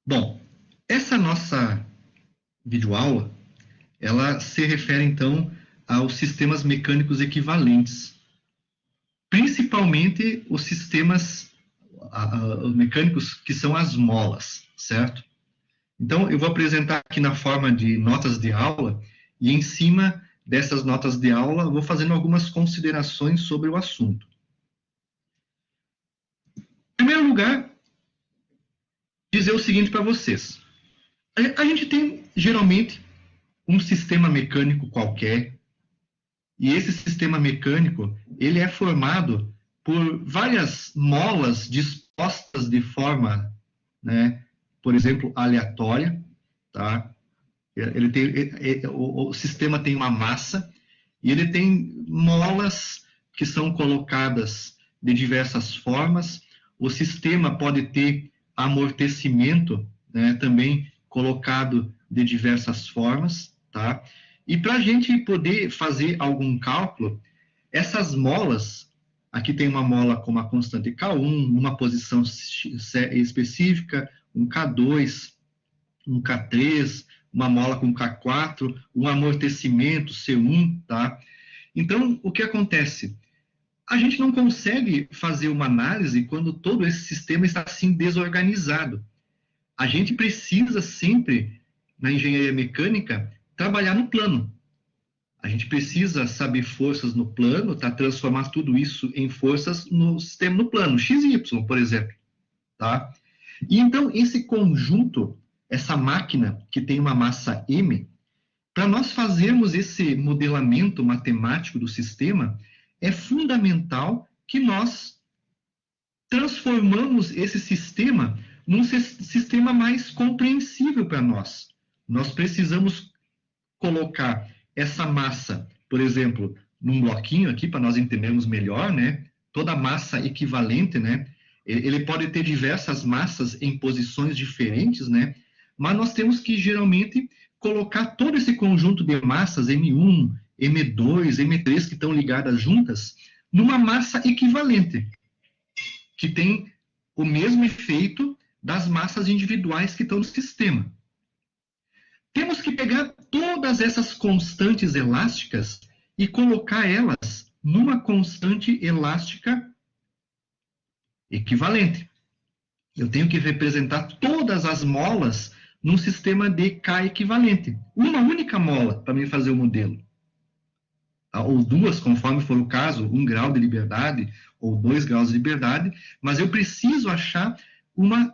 Bom, essa nossa videoaula, ela se refere, então, aos sistemas mecânicos equivalentes, principalmente os sistemas mecânicos que são as molas, certo? Então, eu vou apresentar aqui na forma de notas de aula, e em cima dessas notas de aula, eu vou fazendo algumas considerações sobre o assunto. Em primeiro lugar, dizer o seguinte para vocês. A gente tem, geralmente, um sistema mecânico qualquer, e esse sistema mecânico, ele é formado por várias molas dispostas de forma, né, por exemplo, aleatória, tá? Ele tem, o sistema tem uma massa e ele tem molas que são colocadas de diversas formas. O sistema pode ter amortecimento, né, também colocado de diversas formas, tá? E para a gente poder fazer algum cálculo, essas molas, aqui tem uma mola com uma constante K1, uma posição específica, um K2, um K3, uma mola com K4, um amortecimento C1, tá? Então, o que acontece? A gente não consegue fazer uma análise quando todo esse sistema está assim desorganizado. A gente precisa sempre, na engenharia mecânica, trabalhar no plano. A gente precisa saber forças no plano, tá? Transformar tudo isso em forças no sistema no plano, x e y, por exemplo, tá? E então, esse conjunto, essa máquina que tem uma massa m, para nós fazermos esse modelamento matemático do sistema, é fundamental que nós transformamos esse sistema num sistema mais compreensível para nós. Nós precisamos colocar essa massa, por exemplo, num bloquinho aqui, para nós entendermos melhor, né? Toda massa equivalente, né? Ele pode ter diversas massas em posições diferentes, né? Mas nós temos que, geralmente, colocar todo esse conjunto de massas, M1, M2, M3, que estão ligadas juntas, numa massa equivalente, que tem o mesmo efeito das massas individuais que estão no sistema. Temos que pegar todas essas constantes elásticas e colocar elas numa constante elástica equivalente. Eu tenho que representar todas as molas num sistema de K equivalente. Uma única mola para me fazer o modelo. Ou duas, conforme for o caso, 1 grau de liberdade ou 2 graus de liberdade, mas eu preciso achar uma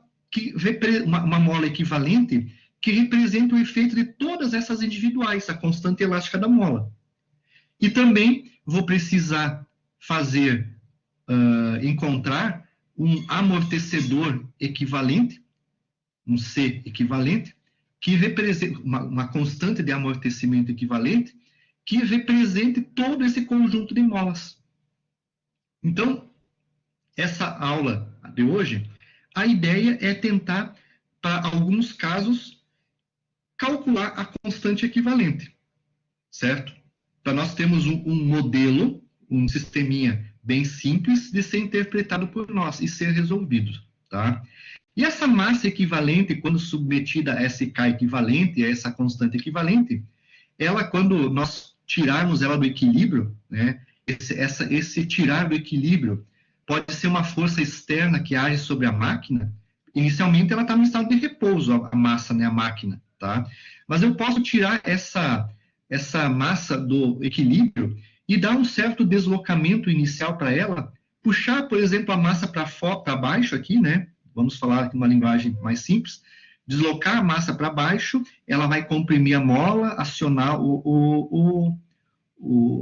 mola equivalente que representa o efeito de todas essas individuais, a constante elástica da mola. E também vou precisar encontrar um amortecedor equivalente, um C equivalente, que representa uma constante de amortecimento equivalente, que represente todo esse conjunto de molas. Então, essa aula de hoje, a ideia é tentar, para alguns casos, calcular a constante equivalente, certo? Então, nós temos um modelo, um sisteminha bem simples de ser interpretado por nós e ser resolvido, tá? E essa massa equivalente, quando submetida a esse K equivalente, a essa constante equivalente, ela, quando nós tirarmos ela do equilíbrio, né, esse tirar do equilíbrio pode ser uma força externa que age sobre a máquina. Inicialmente, ela está no estado de repouso, a massa, né, a máquina, tá? Mas eu posso tirar essa massa do equilíbrio e dar um certo deslocamento inicial para ela, puxar, por exemplo, a massa para baixo aqui, né? Vamos falar aqui uma linguagem mais simples, deslocar a massa para baixo, ela vai comprimir a mola, acionar o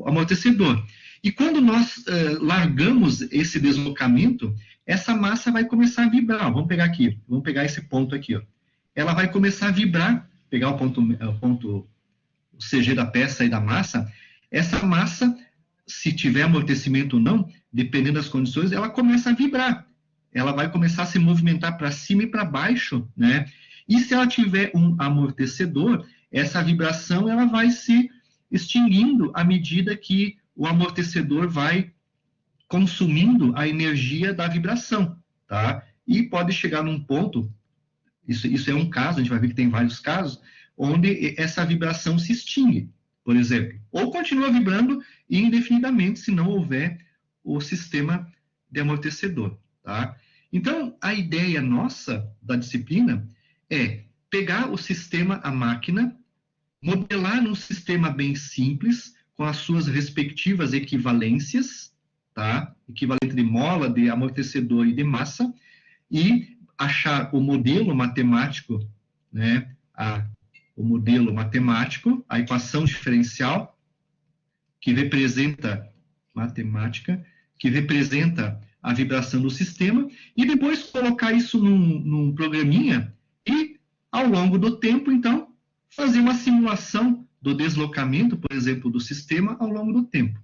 amortecedor. E quando nós largamos esse deslocamento, essa massa vai começar a vibrar. Vamos pegar aqui, vamos pegar esse ponto aqui, ó. Ela vai começar a vibrar, pegar o ponto CG da peça e da massa. Essa massa, se tiver amortecimento ou não, dependendo das condições, ela começa a vibrar. Ela vai começar a se movimentar para cima e para baixo, né? E se ela tiver um amortecedor, essa vibração ela vai se extinguindo à medida que o amortecedor vai consumindo a energia da vibração, tá? E pode chegar num ponto Isso é um caso, a gente vai ver que tem vários casos, onde essa vibração se extingue, por exemplo. Ou continua vibrando indefinidamente, se não houver o sistema de amortecedor, tá? Então, a ideia nossa da disciplina é pegar o sistema, a máquina, modelar num sistema bem simples, com as suas respectivas equivalências, tá? Equivalente de mola, de amortecedor e de massa, e achar o modelo matemático, né? O modelo matemático, a equação diferencial, que representa matemática, que representa a vibração do sistema, e depois colocar isso num programinha e, ao longo do tempo, então, fazer uma simulação do deslocamento, por exemplo, do sistema ao longo do tempo.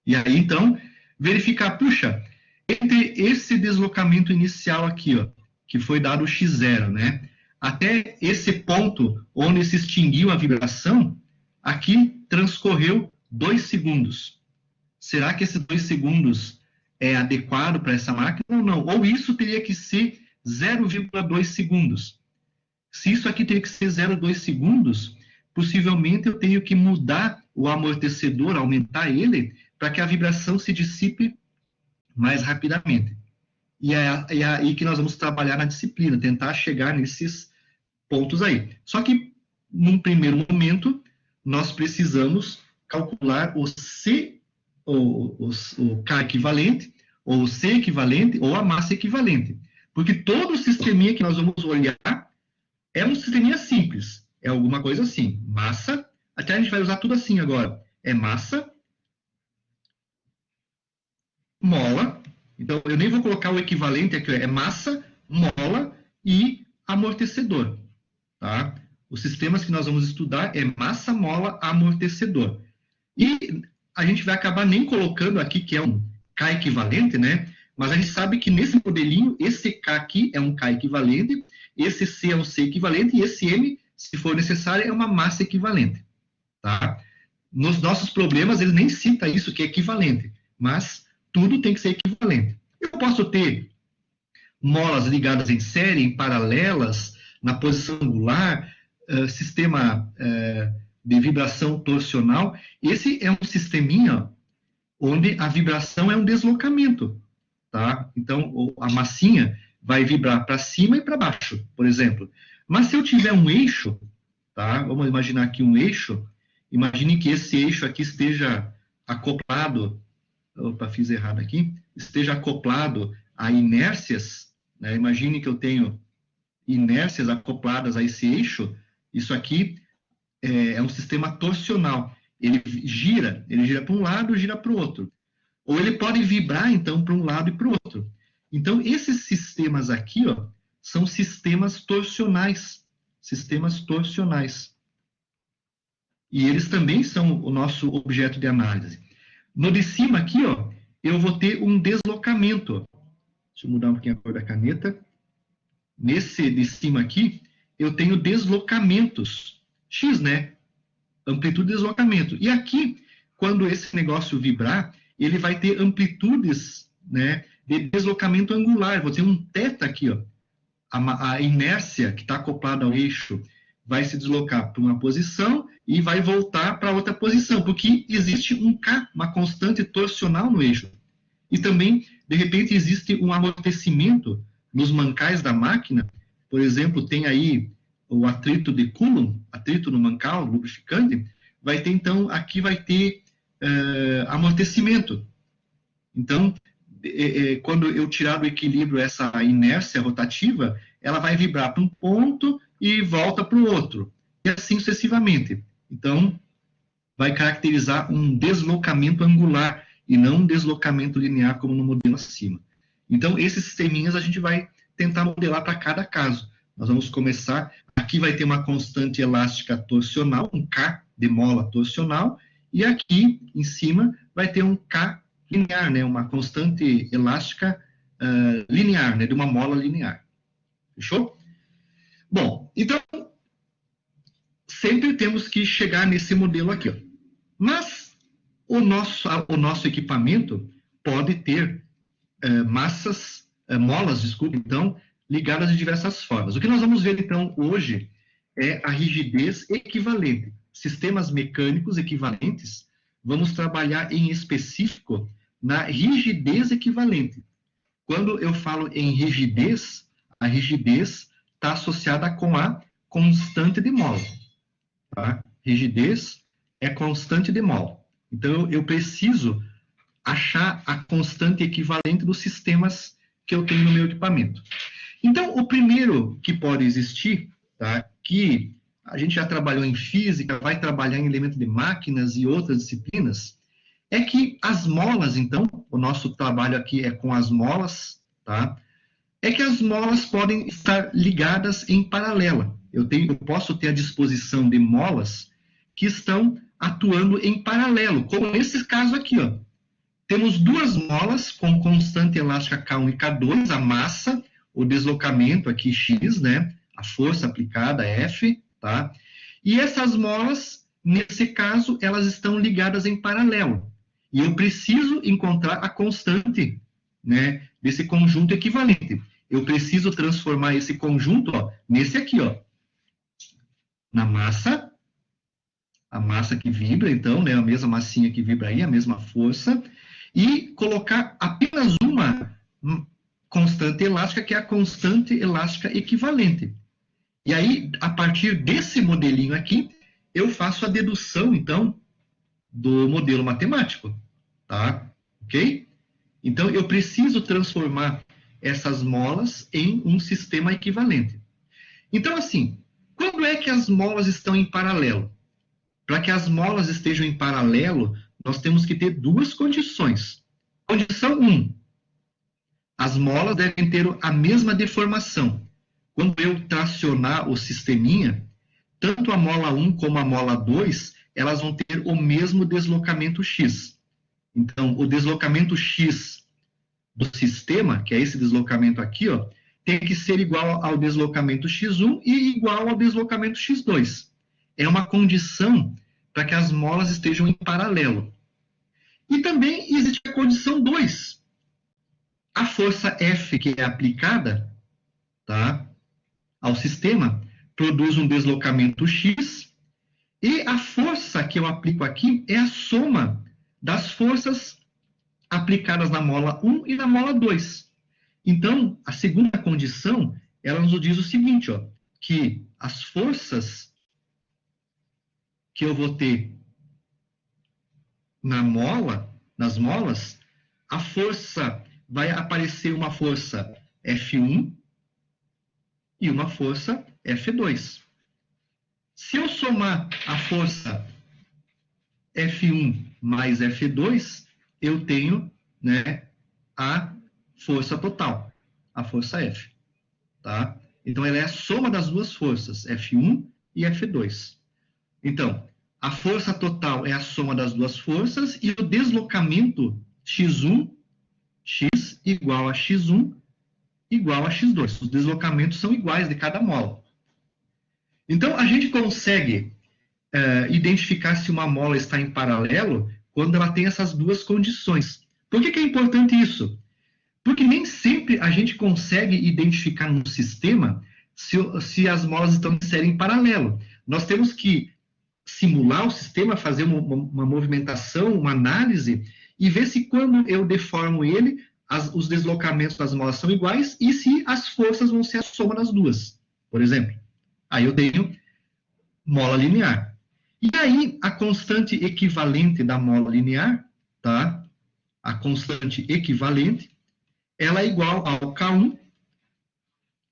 E aí, então, verificar, puxa, entre esse deslocamento inicial aqui, ó, que foi dado x0, né, até esse ponto onde se extinguiu a vibração, aqui transcorreu 2 segundos. Será que esses 2 segundos é adequado para essa máquina ou não? Ou isso teria que ser 0,2 segundos? Se isso aqui teria que ser 0,2 segundos, possivelmente eu tenho que mudar o amortecedor, aumentar ele, para que a vibração se dissipe mais rapidamente. E é aí que nós vamos trabalhar na disciplina, tentar chegar nesses pontos aí. Só que, num primeiro momento, nós precisamos calcular o C, o K equivalente, ou o C equivalente, ou a massa equivalente. Porque todo o sisteminha que nós vamos olhar é um sisteminha simples. É alguma coisa assim. Massa, até a gente vai usar tudo assim agora. É massa, mola. Então, eu nem vou colocar o equivalente aqui. É massa, mola e amortecedor. Tá? Os sistemas que nós vamos estudar é massa, mola, amortecedor. E a gente vai acabar nem colocando aqui que é um K equivalente, né? Mas a gente sabe que nesse modelinho, esse K aqui é um K equivalente, esse C é um C equivalente e esse M, se for necessário, é uma massa equivalente. Tá? Nos nossos problemas, ele nem cita isso que é equivalente, mas tudo tem que ser equivalente. Eu posso ter molas ligadas em série, em paralelas, na posição angular, sistema de vibração torsional. Esse é um sisteminha onde a vibração é um deslocamento. Tá? Então, a massinha vai vibrar para cima e para baixo, por exemplo. Mas se eu tiver um eixo, tá? Vamos imaginar aqui um eixo, imagine que esse eixo aqui esteja acoplado, opa, fiz errado aqui, esteja acoplado a inércias, né? Imagine que eu tenho inércias acopladas a esse eixo, isso aqui é um sistema torsional. Ele gira para um lado, gira para o outro. Ou ele pode vibrar, então, para um lado e para o outro. Então, esses sistemas aqui, ó, são sistemas torsionais. Sistemas torsionais. E eles também são o nosso objeto de análise. No de cima aqui, ó, eu vou ter um deslocamento. Deixa eu mudar um pouquinho a cor da caneta. Nesse de cima aqui, eu tenho deslocamentos. X, né? Amplitude de deslocamento. E aqui, quando esse negócio vibrar, ele vai ter amplitudes, né, de deslocamento angular. Vou ter um θ aqui, ó. A inércia que está acoplada ao eixo vai se deslocar para uma posição e vai voltar para outra posição, porque existe um K, uma constante torsional no eixo. E também, de repente, existe um amortecimento nos mancais da máquina. Por exemplo, tem aí o atrito de Coulomb, atrito no mancal, lubrificante. Vai ter, então, aqui vai ter amortecimento. Então, quando eu tirar do equilíbrio essa inércia rotativa, ela vai vibrar para um ponto e volta para o outro, e assim sucessivamente. Então, vai caracterizar um deslocamento angular e não um deslocamento linear, como no modelo acima. Então, esses sisteminhas a gente vai tentar modelar para cada caso. Nós vamos começar, aqui vai ter uma constante elástica torsional, um K de mola torsional, e aqui em cima vai ter um K linear, né, uma constante elástica linear, né, de uma mola linear. Fechou? Bom, então, sempre temos que chegar nesse modelo aqui, ó. Mas o nosso equipamento pode ter molas, desculpe, então, ligadas de diversas formas. O que nós vamos ver, então, hoje é a rigidez equivalente. Sistemas mecânicos equivalentes, vamos trabalhar em específico na rigidez equivalente. Quando eu falo em rigidez, a rigidez está associada com a constante de mol. Tá? Rigidez é constante de mol. Então, eu preciso achar a constante equivalente dos sistemas que eu tenho no meu equipamento. Então, o primeiro que pode existir, tá, que a gente já trabalhou em física, vai trabalhar em elementos de máquinas e outras disciplinas, é que as molas, então, o nosso trabalho aqui é com as molas, tá? É que as molas podem estar ligadas em paralela. Eu posso ter a disposição de molas que estão atuando em paralelo, como nesse caso aqui, ó. Temos duas molas com constante elástica K1 e K2, a massa, o deslocamento aqui X, né? A força aplicada F, tá? E essas molas, nesse caso, elas estão ligadas em paralelo. E eu preciso encontrar a constante, né, desse conjunto equivalente. Eu preciso transformar esse conjunto, ó, nesse aqui, ó, na massa, a massa que vibra, então, né, a mesma massinha que vibra aí, a mesma força, e colocar apenas uma constante elástica, que é a constante elástica equivalente. E aí, a partir desse modelinho aqui, eu faço a dedução, então, do modelo matemático, tá? Ok? Então, eu preciso transformar essas molas em um sistema equivalente. Então, assim, quando é que as molas estão em paralelo? Para que as molas estejam em paralelo, nós temos que ter duas condições. Condição 1, as molas devem ter a mesma deformação. Quando eu tracionar o sisteminha, tanto a mola 1 como a mola 2, elas vão ter o mesmo deslocamento x. Então, o deslocamento x do sistema, que é esse deslocamento aqui, ó, tem que ser igual ao deslocamento x1 e igual ao deslocamento x2. É uma condição para que as molas estejam em paralelo. E também existe a condição 2. A força F que é aplicada, tá, ao sistema produz um deslocamento x, e a força que eu aplico aqui é a soma das forças aplicadas na mola 1 e na mola 2. Então, a segunda condição, ela nos diz o seguinte, ó, que as forças que eu vou ter na mola, nas molas, a força vai aparecer uma força F1 e uma força F2. Se eu somar a força F1 mais F2, eu tenho, né, a força total, a força F. Tá? Então, ela é a soma das duas forças, F1 e F2. Então, a força total é a soma das duas forças e o deslocamento x1, x igual a x1 igual a x2. Os deslocamentos são iguais de cada mola. Então, a gente consegue identificar se uma mola está em paralelo quando ela tem essas duas condições. Por que é importante isso? Porque nem sempre a gente consegue identificar no sistema se as molas estão em série em paralelo. Nós temos que simular o sistema, fazer uma movimentação, uma análise, e ver se quando eu deformo ele, os deslocamentos das molas são iguais e se as forças vão ser a soma das duas, por exemplo. Aí eu tenho mola linear. E aí, a constante equivalente da mola linear, tá? A constante equivalente, ela é igual ao K1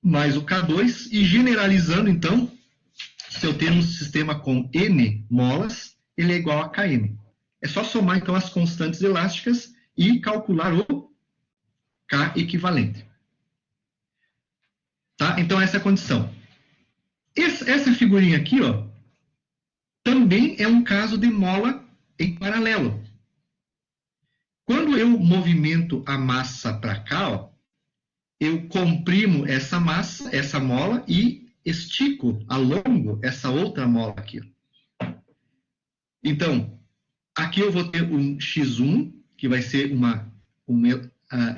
mais o K2, e generalizando, então, se eu tenho um sistema com N molas, ele é igual a Km. É só somar, então, as constantes elásticas e calcular o K equivalente. Tá? Então, essa é a condição. Essa figurinha aqui, ó, também é um caso de mola em paralelo. Quando eu movimento a massa para cá, ó, eu comprimo essa massa, essa mola, e estico, alongo essa outra mola aqui. Então, aqui eu vou ter um x1, que vai ser uma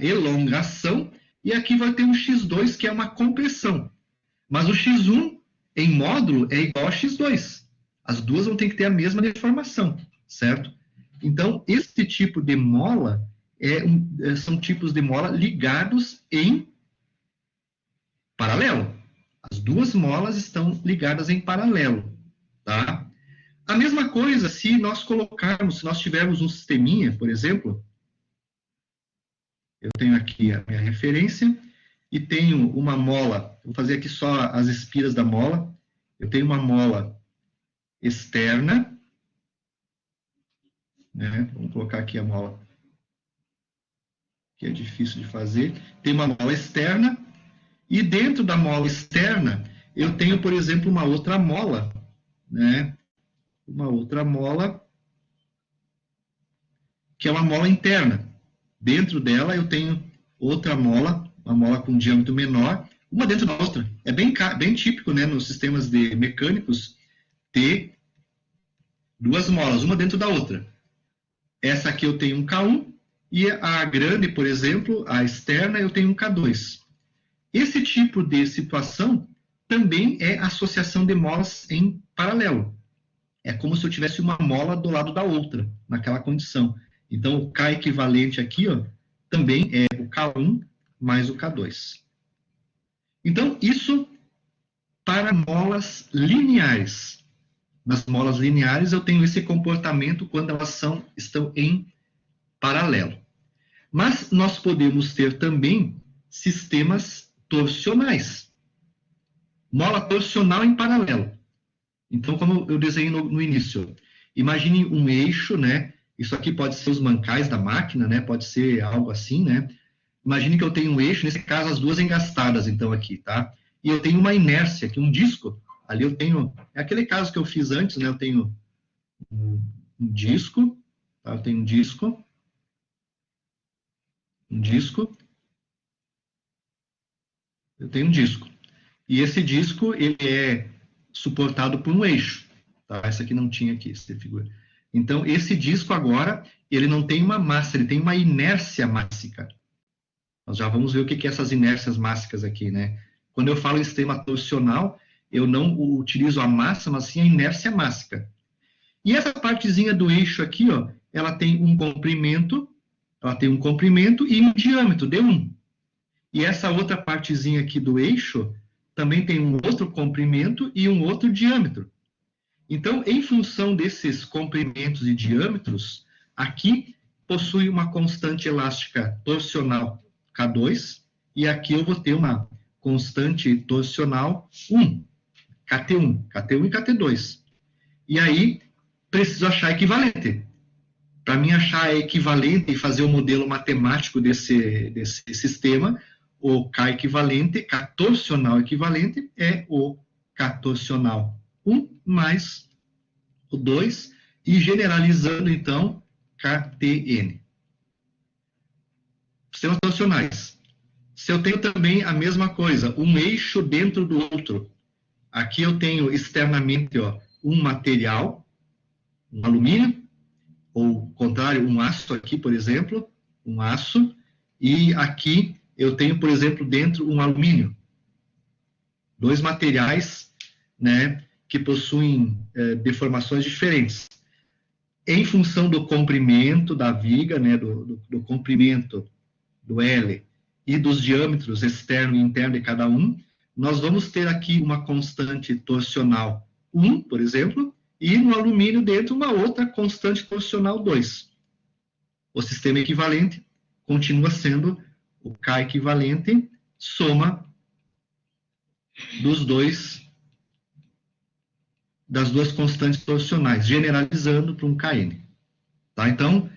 elongação, e aqui vai ter um x2, que é uma compressão. Mas o x1 em módulo é igual a x2. As duas vão ter que ter a mesma deformação, certo? Então, esse tipo de mola são tipos de mola ligados em paralelo. As duas molas estão ligadas em paralelo, tá? A mesma coisa se nós tivermos um sisteminha, por exemplo, eu tenho aqui a minha referência e tenho uma mola, vou fazer aqui só as espiras da mola, eu tenho uma mola externa, né? Vamos colocar aqui a mola, que é difícil de fazer, tem uma mola externa, e dentro da mola externa, eu tenho, por exemplo, uma outra mola, né? Uma outra mola, que é uma mola interna. Dentro dela eu tenho outra mola, uma mola com diâmetro menor, uma dentro da outra. É bem típico, né, nos sistemas mecânicos ter duas molas, uma dentro da outra. Essa aqui eu tenho um K1 e a grande, por exemplo, a externa, eu tenho um K2. Esse tipo de situação também é associação de molas em paralelo. É como se eu tivesse uma mola do lado da outra, naquela condição. Então, o K equivalente aqui, ó, também é o K1 mais o K2. Então, isso para molas lineares. Nas molas lineares, eu tenho esse comportamento quando elas estão em paralelo. Mas nós podemos ter também sistemas torsionais. Mola torsional em paralelo. Então, como eu desenhei no início, imagine um eixo, né? Isso aqui pode ser os mancais da máquina, né? Pode ser algo assim, né? Imagine que eu tenho um eixo, nesse caso as duas engastadas, então, aqui, tá? E eu tenho uma inércia aqui, um disco. Ali eu tenho, é aquele caso que eu fiz antes, né? Eu tenho um disco, tá? Eu tenho um disco, eu tenho um disco. E esse disco, ele é suportado por um eixo, tá? Essa aqui não tinha aqui, essa figura. Então, esse disco agora, ele não tem uma massa, ele tem uma inércia mássica. Nós já vamos ver o que é essas inércias mássicas aqui, né? Quando eu falo em sistema torsional, eu não utilizo a massa, mas sim a inércia mássica. E essa partezinha do eixo aqui, ó, ela tem um comprimento e um diâmetro, D1. E essa outra partezinha aqui do eixo também tem um outro comprimento e um outro diâmetro. Então, em função desses comprimentos e diâmetros, aqui possui uma constante elástica torsional K2, e aqui eu vou ter uma constante torsional 1, KT1 e KT2. E aí, preciso achar equivalente. Para mim achar equivalente e fazer o modelo matemático desse sistema, o K equivalente, K torsional equivalente, é o K torsional 1 mais o 2, e generalizando, então, KTN. Sistemas torsionais. Se eu tenho também a mesma coisa, um eixo dentro do outro, aqui eu tenho externamente, ó, um material, um alumínio, ou, ao contrário, um aço aqui, por exemplo, um aço, e aqui eu tenho, por exemplo, dentro um alumínio. Dois materiais, né, que possuem deformações diferentes. Em função do comprimento da viga, né, do comprimento do L e dos diâmetros externo e interno de cada um, nós vamos ter aqui uma constante torsional 1, por exemplo, e no alumínio dentro uma outra constante torsional 2. O sistema equivalente continua sendo o K equivalente, soma das duas constantes torsionais, generalizando para um KN. Tá? Então,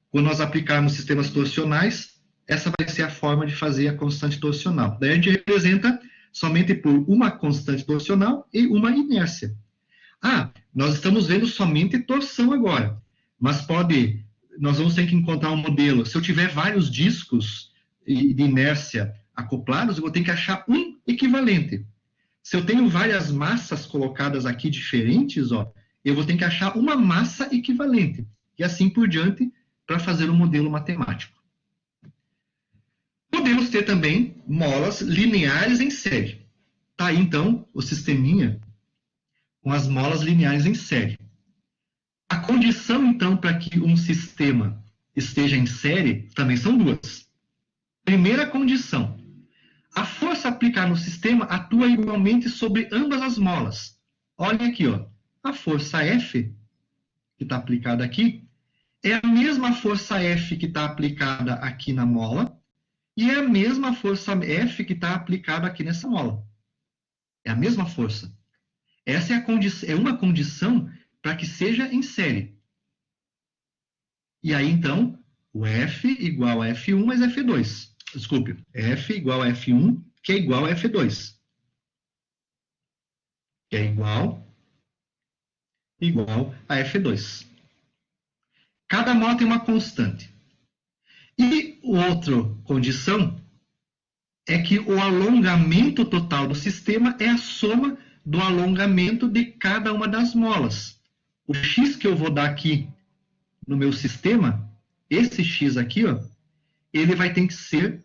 quando nós aplicarmos sistemas torsionais, essa vai ser a forma de fazer a constante torsional. Daí a gente representa somente por uma constante torsional e uma inércia. Nós estamos vendo somente torção agora, mas nós vamos ter que encontrar um modelo. Se eu tiver vários discos de inércia acoplados, eu vou ter que achar um equivalente. Se eu tenho várias massas colocadas aqui diferentes, ó, eu vou ter que achar uma massa equivalente. E assim por diante, para fazer um modelo matemático. podemos ter também molas lineares em série. Tá aí, então, o sisteminha com as molas lineares em série. A condição, então, para que um sistema esteja em série também são duas. Primeira condição: a força aplicada no sistema atua igualmente sobre ambas as molas. Olha aqui, ó. A força F, que está aplicada aqui, é a mesma força F que está aplicada aqui na mola e é a mesma força F que está aplicada aqui nessa mola. É a mesma força. Essa é uma condição para que seja em série. E aí, então, o F igual a F1 mais F2. Desculpe, F igual a F1, que é igual a F2. Que é igual a F2. Cada mola tem uma constante. E outra condição é que o alongamento total do sistema é a soma do alongamento de cada uma das molas. O x que eu vou dar aqui no meu sistema, esse x aqui, ó, ele vai ter que ser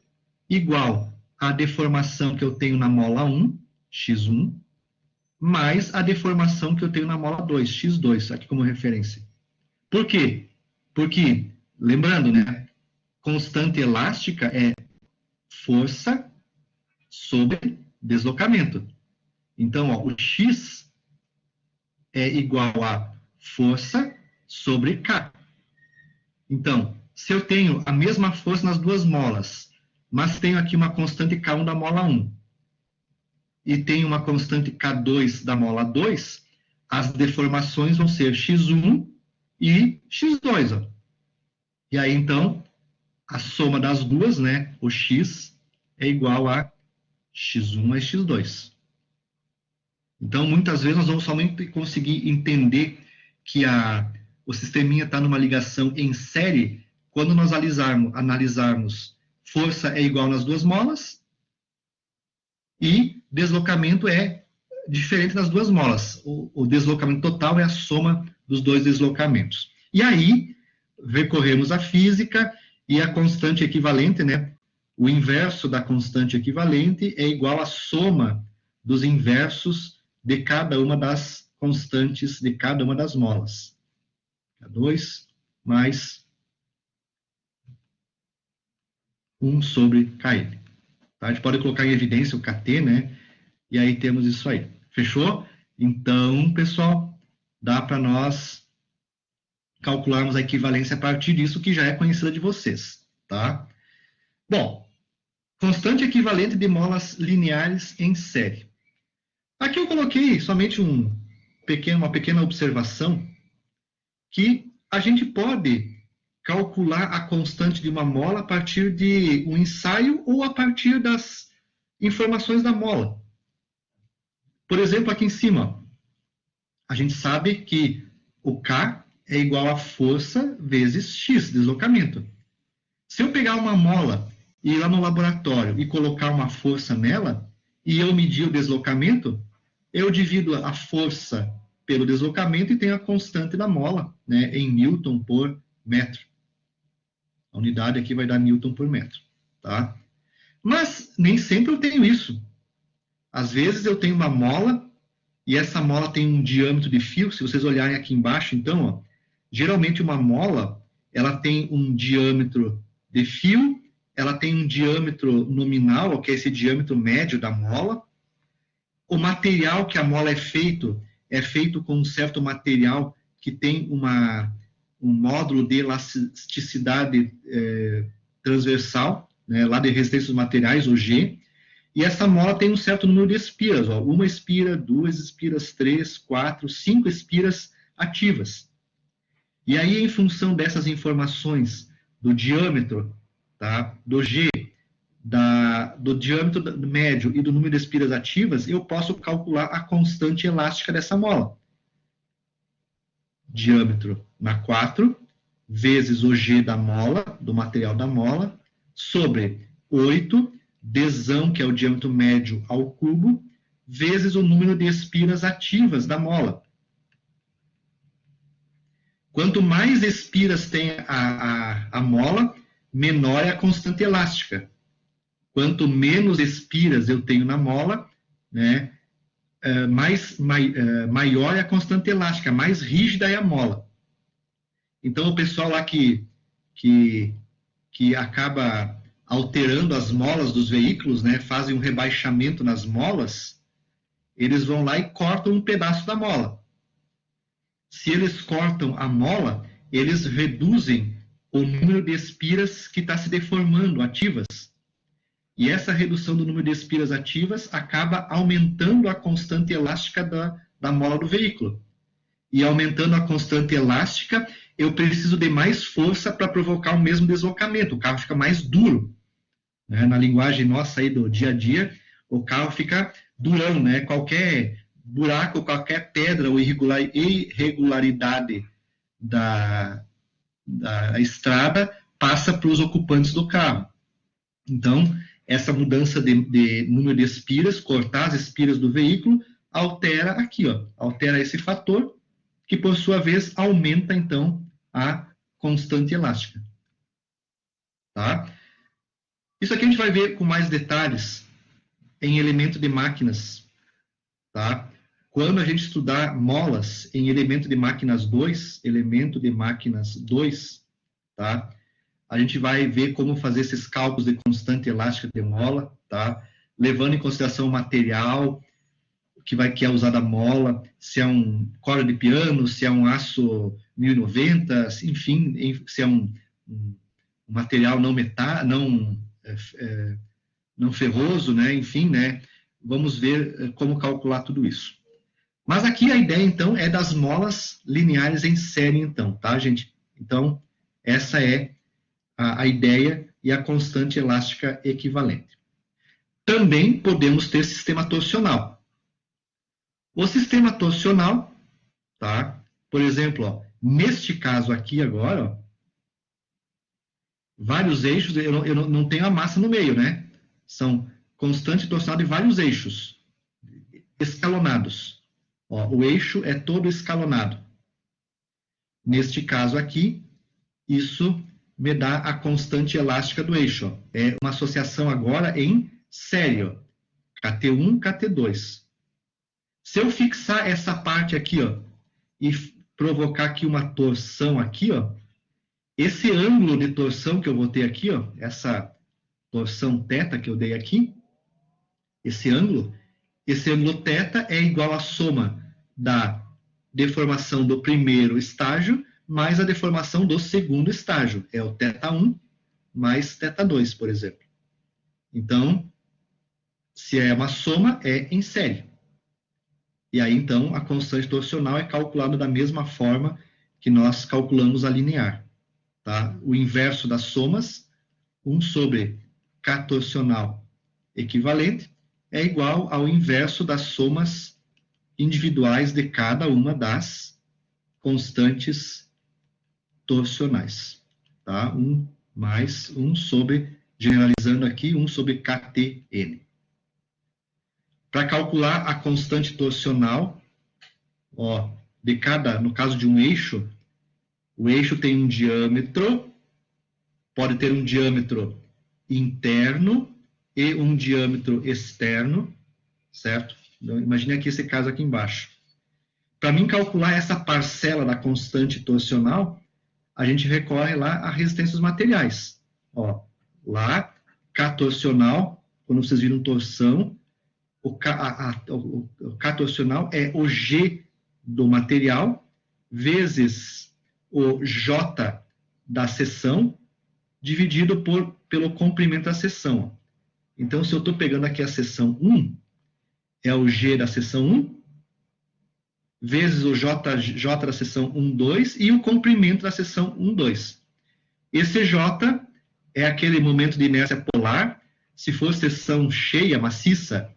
igual à deformação que eu tenho na mola 1, x1, mais a deformação que eu tenho na mola 2, x2, aqui como referência. Por quê? Porque, lembrando, né, constante elástica é força sobre deslocamento. Então, ó, o x é igual a força sobre K. Então, se eu tenho a mesma força nas duas molas, mas tenho aqui uma constante K1 da mola 1 e tenho uma constante K2 da mola 2, as deformações vão ser x1 e x2. Ó. E aí, então, a soma das duas, né, o x é igual a x1 mais x2. Então, muitas vezes, nós vamos somente conseguir entender que o sisteminha está numa ligação em série quando nós analisarmos força é igual nas duas molas e deslocamento é diferente nas duas molas. O deslocamento total é a soma dos dois deslocamentos. E aí, recorremos à física e a constante equivalente, né? O inverso da constante equivalente é igual à soma dos inversos de cada uma das constantes de cada uma das molas. K2 mais 1 sobre KL. Tá? A gente pode colocar em evidência o KT, né? E aí temos isso aí. Fechou? Então, pessoal, dá para nós calcularmos a equivalência a partir disso que já é conhecida de vocês, tá? Bom, constante equivalente de molas lineares em série. Aqui eu coloquei somente uma pequena observação que a gente pode calcular a constante de uma mola a partir de um ensaio ou a partir das informações da mola. Por exemplo, aqui em cima, a gente sabe que o K é igual a força vezes X, deslocamento. Se eu pegar uma mola e ir lá no laboratório e colocar uma força nela, e eu medir o deslocamento, eu divido a força pelo deslocamento e tenho a constante da mola, né, em Newton por metro. A unidade aqui vai dar Newton por metro, tá? Mas nem sempre eu tenho isso. Às vezes eu tenho uma mola e essa mola tem um diâmetro de fio. Se vocês olharem aqui embaixo, então, ó, geralmente uma mola, ela tem um diâmetro de fio, ela tem um diâmetro nominal, que é esse diâmetro médio da mola. O material que a mola é feito com um certo material que tem um módulo de elasticidade transversal, né, lá de resistência dos materiais, o G, e essa mola tem um certo número de espiras, ó, 1 espira, 2 espiras, 3, 4, 5 espiras ativas. E aí, em função dessas informações do diâmetro, tá, do G, do diâmetro médio e do número de espiras ativas, eu posso calcular a constante elástica dessa mola. Diâmetro na 4, vezes o G da mola, do material da mola, sobre 8, Dzão, que é o diâmetro médio ao cubo, vezes o número de espiras ativas da mola. Quanto mais espiras tem a mola, menor é a constante elástica. Quanto menos espiras eu tenho na mola, né, maior é a constante elástica, mais rígida é a mola. Então, o pessoal lá que acaba alterando as molas dos veículos, né, fazem um rebaixamento nas molas, eles vão lá e cortam um pedaço da mola. Se eles cortam a mola, eles reduzem o número de espiras que está se deformando, ativas. E essa redução do número de espiras ativas acaba aumentando a constante elástica da mola do veículo. E aumentando a constante elástica, eu preciso de mais força para provocar o mesmo deslocamento. O carro fica mais duro. Né? Na linguagem nossa aí do dia a dia, o carro fica durão, né? Qualquer buraco, qualquer pedra ou irregularidade da estrada passa para os ocupantes do carro. Então, essa mudança de número de espiras, cortar as espiras do veículo, altera aqui, ó, altera esse fator, que por sua vez aumenta, então, a constante elástica. Tá? Isso aqui a gente vai ver com mais detalhes em elemento de máquinas. Tá? Quando a gente estudar molas em elemento de máquinas 2, tá? A gente vai ver como fazer esses cálculos de constante elástica de mola, tá? Levando em consideração o material que é usado a mola, se é um corda de piano, se é um aço 1090, enfim, se é um material não ferroso, né? Enfim, né? Vamos ver como calcular tudo isso. Mas aqui a ideia, então, é das molas lineares em série, então, tá, gente? Então, essa é a ideia e a constante elástica equivalente. Também podemos ter sistema torsional. O sistema torsional, tá? Por exemplo, ó, neste caso aqui agora, ó, vários eixos, eu não tenho a massa no meio, né? São constante torsional de vários eixos escalonados. Ó, o eixo é todo escalonado. Neste caso aqui, isso me dá a constante elástica do eixo. Ó. É uma associação agora em série, ó. KT1, KT2. Se eu fixar essa parte aqui, ó, e provocar aqui uma torção aqui, ó, esse ângulo de torção que eu vou ter aqui, ó, essa torção θ que eu dei aqui, esse ângulo θ é igual à soma da deformação do primeiro estágio mais a deformação do segundo estágio. É o θ1 mais θ2, por exemplo. Então, se é uma soma, é em série. E aí, então, a constante torsional é calculada da mesma forma que nós calculamos a linear. Tá? O inverso das somas, 1 sobre K torsional equivalente, é igual ao inverso das somas individuais de cada uma das constantes torsionais. Tá? 1 mais 1 sobre, generalizando aqui, 1 sobre KTN. Para calcular a constante torsional, ó, no caso de um eixo, o eixo tem um diâmetro, pode ter um diâmetro interno e um diâmetro externo, certo? Então, imagine aqui esse caso aqui embaixo. Para mim calcular essa parcela da constante torsional, a gente recorre lá a resistências materiais. Ó, lá, K torsional, quando vocês viram torção, o K torsional é o G do material vezes o J da seção dividido pelo comprimento da seção. Então, se eu estou pegando aqui a seção 1, é o G da seção 1 vezes o J da seção 1, 2 e o comprimento da seção 1, 2. Esse J é aquele momento de inércia polar. Se for seção cheia, maciça,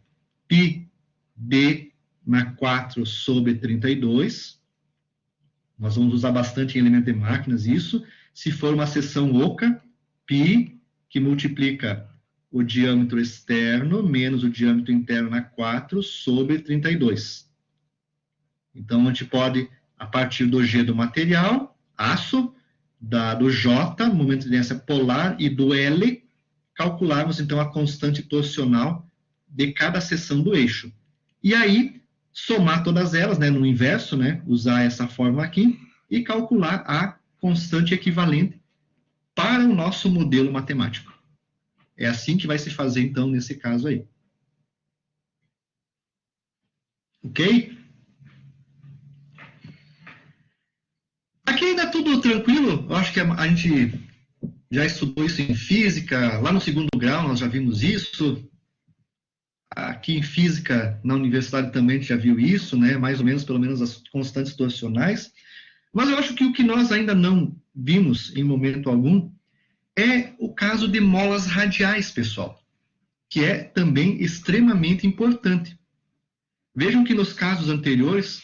πd na 4 sobre 32. Nós vamos usar bastante em elemento de máquinas isso. Se for uma seção oca, π, que multiplica o diâmetro externo menos o diâmetro interno na 4 sobre 32. Então, a gente pode, a partir do G do material, aço, do J, momento de inércia polar, e do L, calcularmos, então, a constante torsional de cada seção do eixo. E aí, somar todas elas, né, no inverso, né, usar essa fórmula aqui, e calcular a constante equivalente para o nosso modelo matemático. É assim que vai se fazer, então, nesse caso aí. Ok? Aqui ainda tudo tranquilo. Eu acho que a gente já estudou isso em física. Lá no segundo grau nós já vimos isso. Aqui em física, na universidade também a gente já viu isso, né? Mais ou menos, pelo menos, as constantes torsionais. Mas eu acho que o que nós ainda não vimos em momento algum é o caso de molas radiais, pessoal, que é também extremamente importante. Vejam que nos casos anteriores,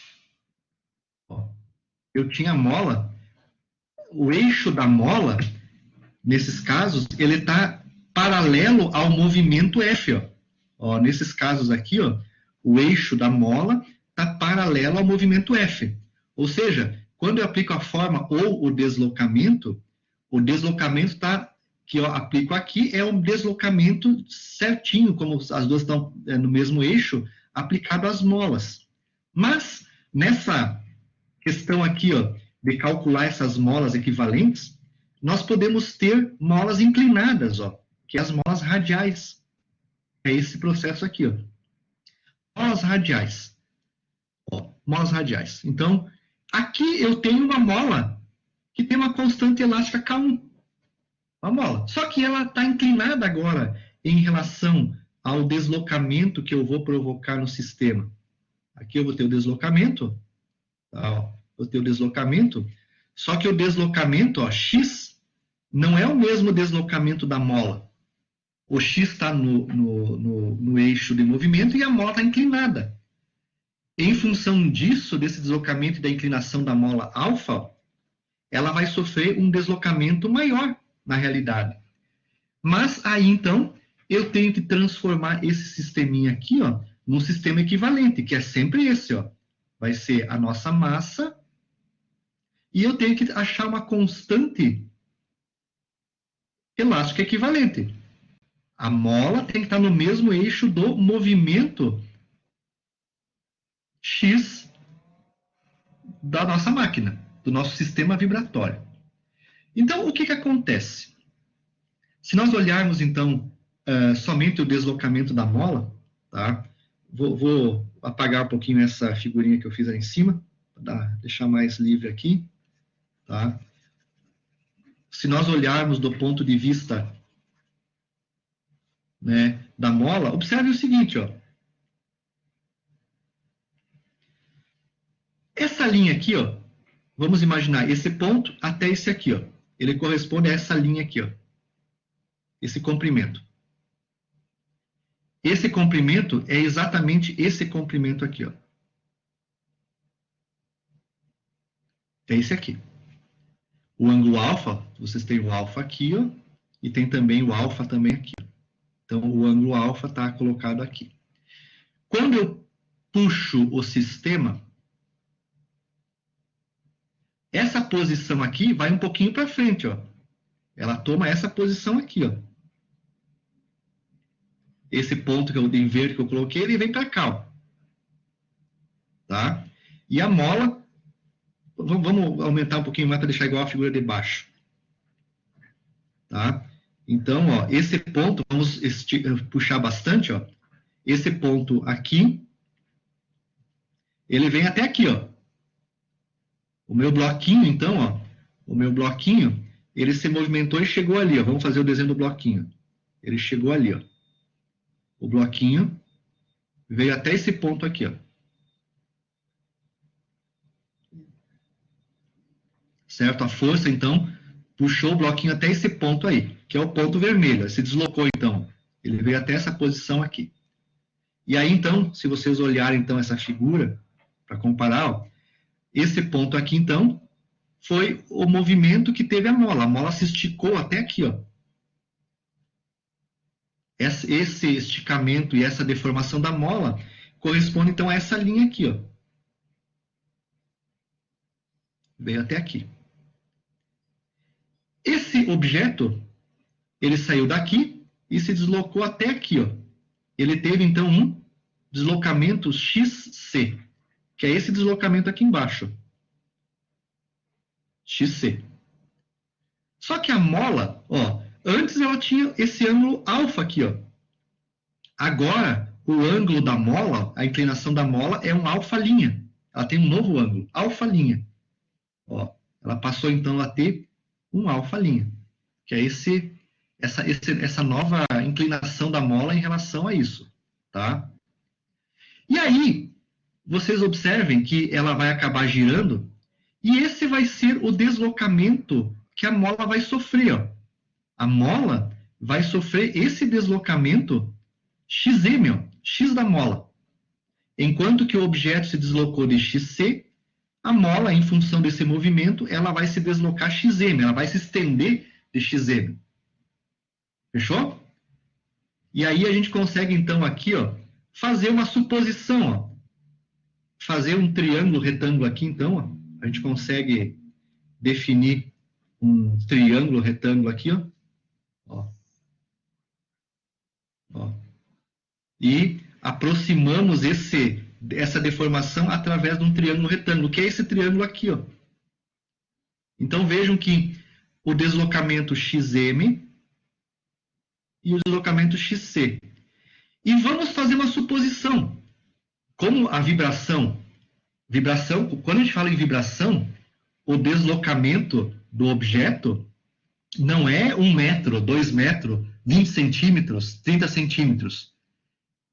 ó, eu tinha mola, o eixo da mola, nesses casos, ele está paralelo ao movimento F. Ó, nesses casos aqui, ó, o eixo da mola está paralelo ao movimento F. Ou seja, quando eu aplico a forma ou o deslocamento está que eu aplico aqui é um deslocamento certinho, como as duas estão no mesmo eixo, aplicado às molas. Mas, nessa questão aqui, ó, de calcular essas molas equivalentes, nós podemos ter molas inclinadas, ó, que é as molas radiais. É esse processo aqui, ó. Molas radiais. Ó, molas radiais. Então, aqui eu tenho uma mola que tem uma constante elástica K1. Uma mola. Só que ela está inclinada agora em relação ao deslocamento que eu vou provocar no sistema. Aqui eu vou ter o deslocamento. Tá, ó, vou ter o deslocamento. Só que o deslocamento, ó, X, não é o mesmo deslocamento da mola. O X está no eixo de movimento e a mola está inclinada. Em função disso, desse deslocamento e da inclinação da mola alfa, ela vai sofrer um deslocamento maior na realidade. Mas aí, então, eu tenho que transformar esse sisteminha aqui, ó, num sistema equivalente, que é sempre esse, ó. Vai ser a nossa massa e eu tenho que achar uma constante elástica equivalente. A mola tem que estar no mesmo eixo do movimento X da nossa máquina, do nosso sistema vibratório. Então, o que acontece? Se nós olharmos, então, somente o deslocamento da mola, tá? Vou apagar um pouquinho essa figurinha que eu fiz aí em cima, para deixar mais livre aqui. Tá? Se nós olharmos do ponto de vista, né, da mola, observe o seguinte, ó. Essa linha aqui, ó, vamos imaginar esse ponto até esse aqui, ó. Ele corresponde a essa linha aqui, ó. Esse comprimento. Esse comprimento é exatamente esse comprimento aqui, ó. É esse aqui. O ângulo alfa, vocês têm o alfa aqui, ó, e tem também o alfa também aqui. Ó. Então, o ângulo alfa está colocado aqui. Quando eu puxo o sistema, essa posição aqui vai um pouquinho para frente, ó. Ela toma essa posição aqui, ó. Esse ponto que eu em verde que eu coloquei, ele vem para cá, ó. Tá? E a mola, vamos aumentar um pouquinho mais para deixar igual a figura de baixo. Tá? Então, ó, esse ponto, vamos puxar bastante, ó. Esse ponto aqui, ele vem até aqui, ó. O meu bloquinho, então, ó, o meu bloquinho, ele se movimentou e chegou ali, ó. Vamos fazer o desenho do bloquinho. Ele chegou ali, ó. O bloquinho veio até esse ponto aqui, ó. Certo? A força, então, puxou o bloquinho até esse ponto aí, que é o ponto vermelho. Se deslocou, então. Ele veio até essa posição aqui. E aí, então, se vocês olharem, então, essa figura, para comparar, ó, esse ponto aqui, então, foi o movimento que teve a mola. A mola se esticou até aqui, ó. Esse esticamento e essa deformação da mola corresponde, então, a essa linha aqui, ó. Veio até aqui. Esse objeto, ele saiu daqui e se deslocou até aqui, ó. Ele teve, então, um deslocamento XC, que é esse deslocamento aqui embaixo. XC. Só que a mola, ó, antes ela tinha esse ângulo alfa aqui, ó. Agora, o ângulo da mola, a inclinação da mola é um alfa linha. Ela tem um novo ângulo, alfa linha. Ó, ela passou então a ter um alfa linha, que é essa nova inclinação da mola em relação a isso, tá? E aí, vocês observem que ela vai acabar girando, e esse vai ser o deslocamento que a mola vai sofrer, ó. A mola vai sofrer esse deslocamento XM, ó, X da mola. Enquanto que o objeto se deslocou de XC, a mola, em função desse movimento, ela vai se deslocar XM, ela vai se estender de XM. Fechou? E aí a gente consegue, então, aqui, ó, fazer uma suposição, ó. Fazer um triângulo retângulo aqui, então, ó. A gente consegue definir um triângulo retângulo aqui, ó. Ó. Ó. E aproximamos essa deformação através de um triângulo retângulo, que é esse triângulo aqui, ó. Então vejam que o deslocamento XM e o deslocamento XC. E vamos fazer uma suposição. Como a vibração, quando a gente fala em vibração, o deslocamento do objeto não é 1 metro, 2 metros, 20 centímetros, 30 centímetros.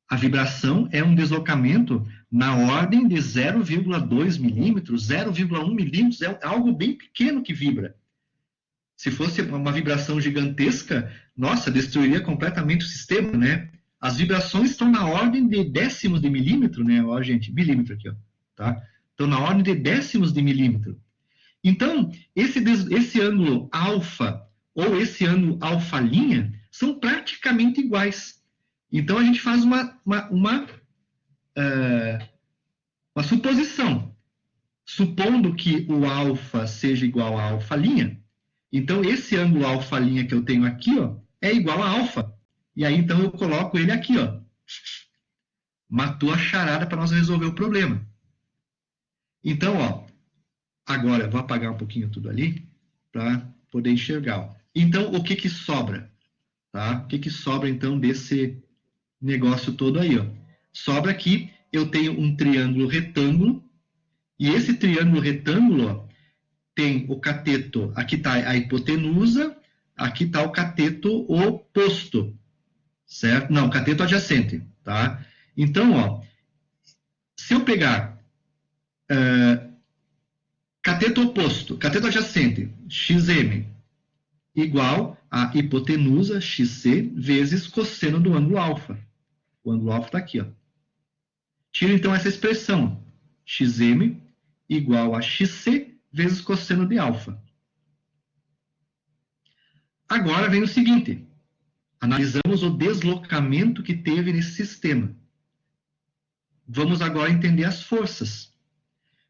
A vibração é um deslocamento na ordem de 0,2 milímetros, 0,1 milímetros, é algo bem pequeno que vibra. Se fosse uma vibração gigantesca, nossa, destruiria completamente o sistema, né? As vibrações estão na ordem de décimos de milímetro, né? Ó, gente, milímetro aqui, ó, tá? Estão na ordem de décimos de milímetro. Então, esse ângulo alfa ou esse ângulo alfa linha são praticamente iguais. Então, a gente faz uma suposição. Supondo que o alfa seja igual a alfa linha, então esse ângulo alfa linha que eu tenho aqui, ó, é igual a alfa. E aí, então, eu coloco ele aqui, ó. Matou a charada para nós resolver o problema. Então, ó, agora eu vou apagar um pouquinho tudo ali para poder enxergar. Ó. Então, o que sobra? Tá? O que sobra, então, desse negócio todo aí, ó? Sobra aqui, eu tenho um triângulo retângulo, e esse triângulo retângulo, ó, tem o cateto, aqui está a hipotenusa, aqui está o cateto oposto, certo? Não, cateto adjacente, tá? Então, ó, se eu pegar cateto oposto, cateto adjacente, XM, igual a hipotenusa, XC, vezes cosseno do ângulo alfa. O ângulo alfa está aqui, ó. Tiro, então, essa expressão, XM igual a XC vezes cosseno de alfa. Agora vem o seguinte, analisamos o deslocamento que teve nesse sistema. Vamos agora entender as forças.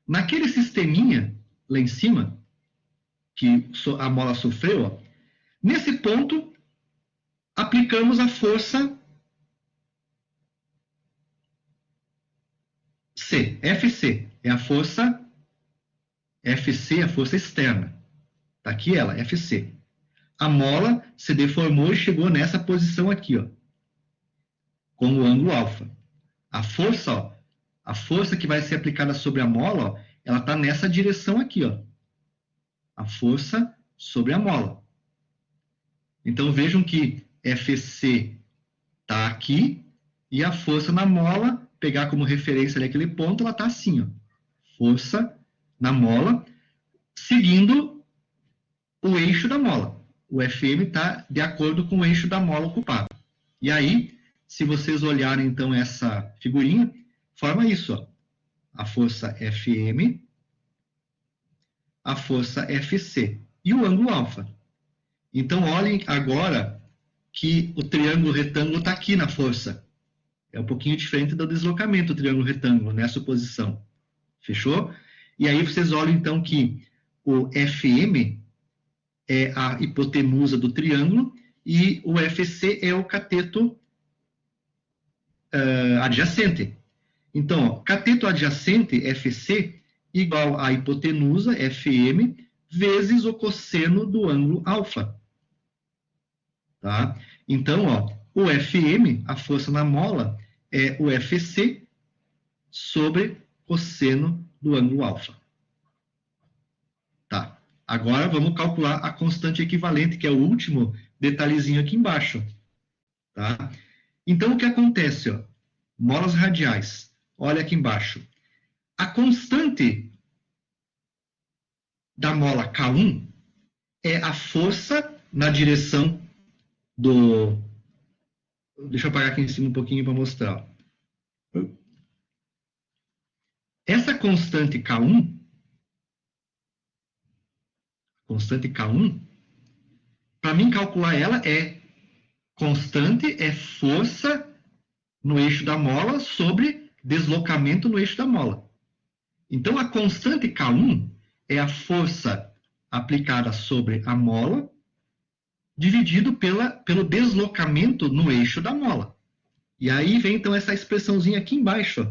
Naquele sisteminha, lá em cima, que a mola sofreu, ó, nesse ponto, aplicamos a força C, FC, é a força FC, a força externa. Está aqui ela, FC. A mola se deformou e chegou nessa posição aqui, ó, com o ângulo alfa. A força, ó, a força que vai ser aplicada sobre a mola, ó, ela está nessa direção aqui, ó. A força sobre a mola. Então vejam que FC está aqui e a força na mola, pegar como referência ali aquele ponto, ela está assim, ó. Força na mola, seguindo o eixo da mola. O FM está de acordo com o eixo da mola ocupado. E aí, se vocês olharem então essa figurinha, forma isso, ó. A força FM, a força FC e o ângulo alfa. Então, olhem agora que o triângulo retângulo está aqui na força. É um pouquinho diferente do deslocamento do triângulo retângulo, nessa posição. Fechou? E aí vocês olham, então, que o FM é a hipotenusa do triângulo e o FC é o cateto adjacente. Então, ó, cateto adjacente, FC, igual a hipotenusa, FM, vezes o cosseno do ângulo alfa. Tá? Então, ó, o FM, a força na mola, é o FC sobre cosseno do ângulo alfa. Tá. Agora vamos calcular a constante equivalente, que é o último detalhezinho aqui embaixo. Tá? Então, o que acontece? Ó? Molas radiais. Olha aqui embaixo. A constante da mola K1 é a força na direção do... Deixa eu apagar aqui em cima um pouquinho para mostrar. Essa constante K1, para mim calcular ela é constante, é força no eixo da mola sobre deslocamento no eixo da mola. Então, a constante K1 é a força aplicada sobre a mola dividido pelo deslocamento no eixo da mola. E aí vem, então, essa expressãozinha aqui embaixo. Ó.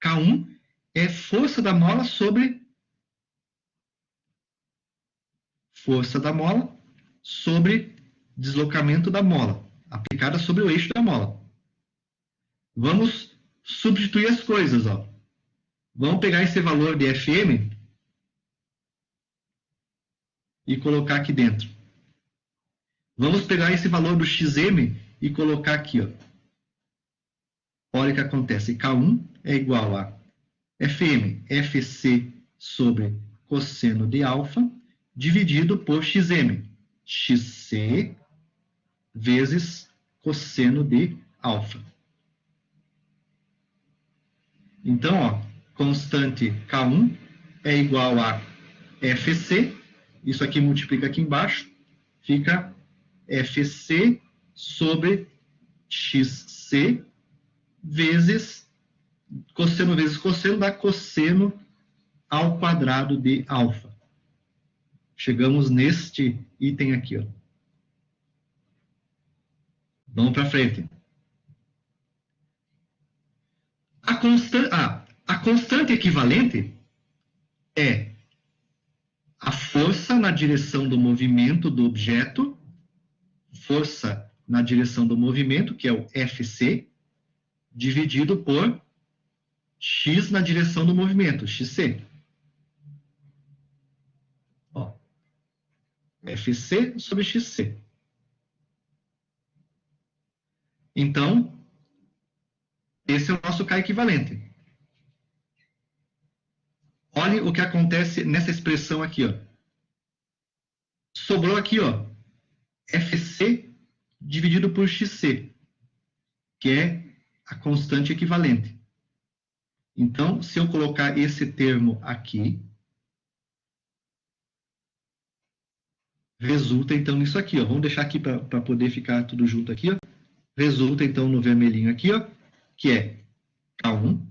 K1 é força da mola sobre deslocamento da mola, aplicada sobre o eixo da mola. Vamos substituir as coisas. Ó. Vamos pegar esse valor de FM e colocar aqui dentro. Vamos pegar esse valor do XM e colocar aqui. Ó. Olha o que acontece. K1 é igual a FM, FC sobre cosseno de alfa, dividido por XM, XC vezes cosseno de alfa. Então, ó, constante K1 é igual a FC, isso aqui multiplica aqui embaixo, fica FC sobre XC vezes cosseno dá cosseno ao quadrado de alfa. Chegamos neste item aqui. Ó. Vamos para frente. A constante equivalente é a força na direção do movimento do objeto, força na direção do movimento, que é o FC, dividido por x na direção do movimento, xc. Ó, FC sobre xc. Então, esse é o nosso K equivalente. Olhe o que acontece nessa expressão aqui. Ó. Sobrou aqui, ó, FC dividido por XC, que é a constante equivalente. Então, se eu colocar esse termo aqui, resulta, então, nisso aqui. Ó. Vamos deixar aqui para poder ficar tudo junto aqui. Ó. Resulta, então, no vermelhinho aqui, ó, que é K1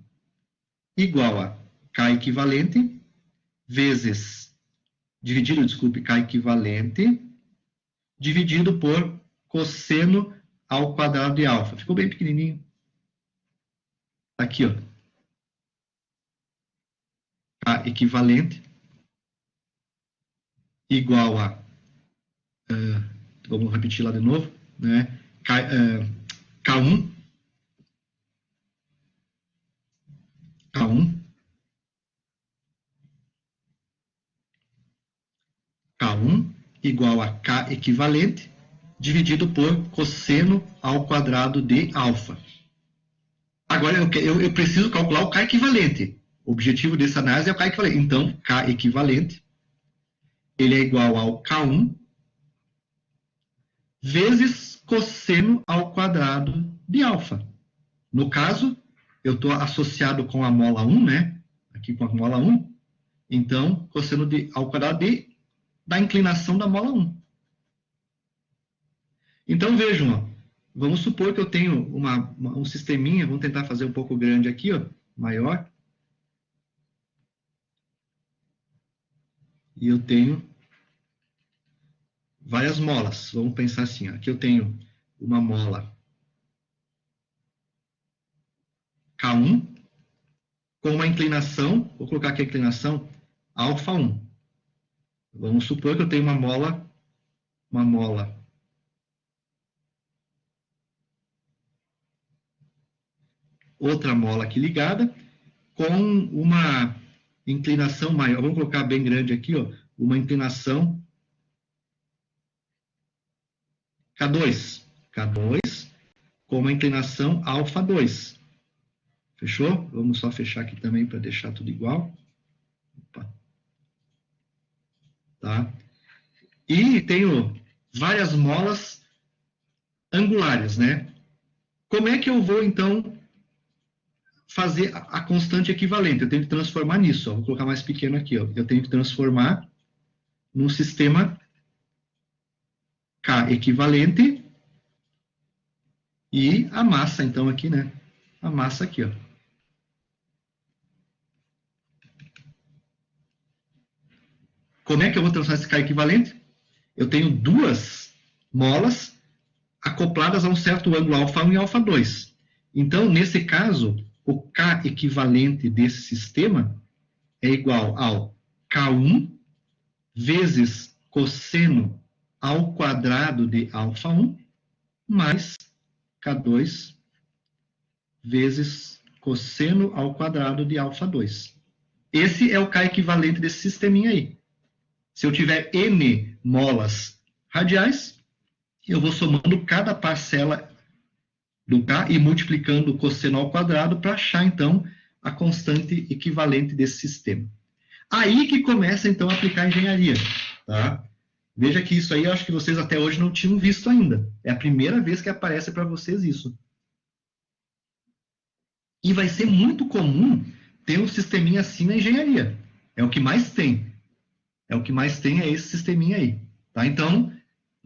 igual a K equivalente vezes, K equivalente, dividido por cosseno ao quadrado de alfa. Ficou bem pequenininho. Aqui, ó. K equivalente igual a... vamos repetir lá de novo. Né? K1 igual a K equivalente dividido por cosseno ao quadrado de alfa. Agora, eu preciso calcular o K equivalente. O objetivo dessa análise é o K equivalente. Então, K equivalente ele é igual ao K1 vezes cosseno ao quadrado de alfa. No caso, eu estou associado com a mola 1, né? Aqui com a mola 1. Então, cosseno ao quadrado da inclinação da mola 1. Então, vejam, ó, vamos supor que eu tenho um sisteminha, vamos tentar fazer um pouco grande aqui, ó, maior. E eu tenho, várias molas. Vamos pensar assim, ó. Aqui eu tenho uma mola K1 com uma inclinação, vou colocar aqui a inclinação alfa1. Vamos supor que eu tenho uma mola outra mola aqui ligada com uma inclinação maior. Vamos colocar bem grande aqui, ó, uma inclinação K2 com uma inclinação alfa2. Fechou? Vamos só fechar aqui também para deixar tudo igual. Opa. Tá? E tenho várias molas angulares, né? Como é que eu vou, então, fazer a constante equivalente? Eu tenho que transformar nisso. Ó. Vou colocar mais pequeno aqui. Ó. Eu tenho que transformar num sistema K equivalente e a massa, então, aqui, né? A massa aqui, ó. Como é que eu vou transformar esse K equivalente? Eu tenho duas molas acopladas a um certo ângulo alfa1 e alfa2. Então, nesse caso, o K equivalente desse sistema é igual ao K1 vezes cosseno ao quadrado de alfa1 mais K2 vezes cosseno ao quadrado de alfa2. Esse é o K equivalente desse sisteminha aí. Se eu tiver N molas radiais, eu vou somando cada parcela do K e multiplicando o cosseno ao quadrado para achar, então, a constante equivalente desse sistema. Aí que começa, então, a aplicar a engenharia. Tá? Veja que isso aí eu acho que vocês até hoje não tinham visto ainda. É a primeira vez que aparece para vocês isso. E vai ser muito comum ter um sisteminha assim na engenharia. É o que mais tem. É o que mais tem, é esse sisteminha aí. Tá? Então,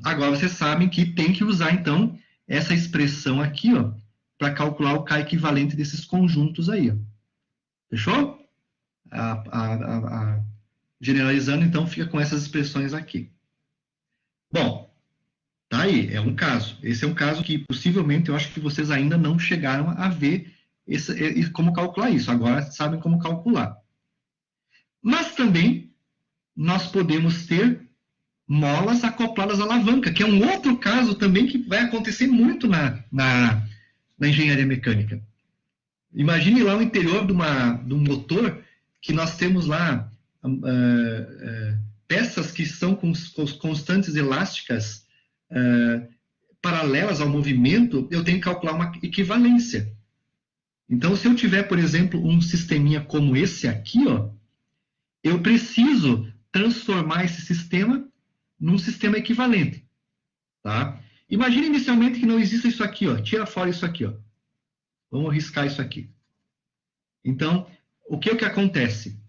agora vocês sabem que tem que usar, então, essa expressão aqui, ó, para calcular o K equivalente desses conjuntos aí. Ó. Fechou? Generalizando, então, fica com essas expressões aqui. Bom, tá aí, é um caso. Esse é um caso que, possivelmente, eu acho que vocês ainda não chegaram a ver como calcular isso. Agora sabem como calcular. Mas também nós podemos ter molas acopladas à alavanca, que é um outro caso também que vai acontecer muito na engenharia mecânica. Imagine lá o interior de um motor que nós temos lá peças que são com constantes elásticas paralelas ao movimento, eu tenho que calcular uma equivalência. Então, se eu tiver, por exemplo, um sisteminha como esse aqui, ó, eu preciso transformar esse sistema num sistema equivalente. Tá? Imagine inicialmente que não exista isso aqui, ó. Tira fora isso aqui, ó. Vamos riscar isso aqui. Então, o que acontece?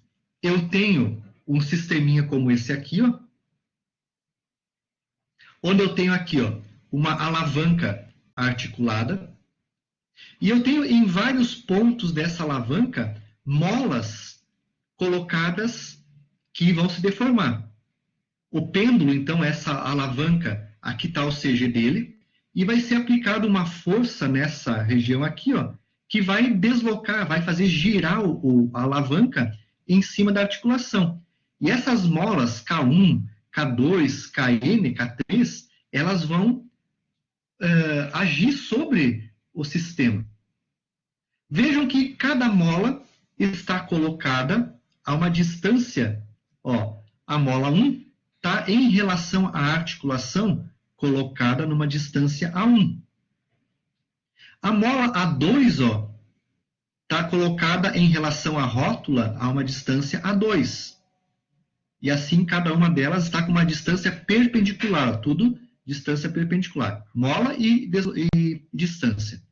Eu tenho um sisteminha como esse aqui, ó, onde eu tenho aqui, ó, uma alavanca articulada, e eu tenho em vários pontos dessa alavanca molas colocadas que vão se deformar. O pêndulo, então, essa alavanca, aqui está o CG dele, e vai ser aplicada uma força nessa região aqui, ó, que vai deslocar, vai fazer girar a alavanca em cima da articulação. E essas molas K1, K2, KN, K3, elas vão agir sobre o sistema. Vejam que cada mola está colocada a uma distância, ó, a mola 1 está em relação à articulação colocada numa distância A1. A mola A2, ó, está colocada em relação à rótula a uma distância A2. E assim, cada uma delas está com uma distância perpendicular, tudo distância perpendicular. Mola e distância.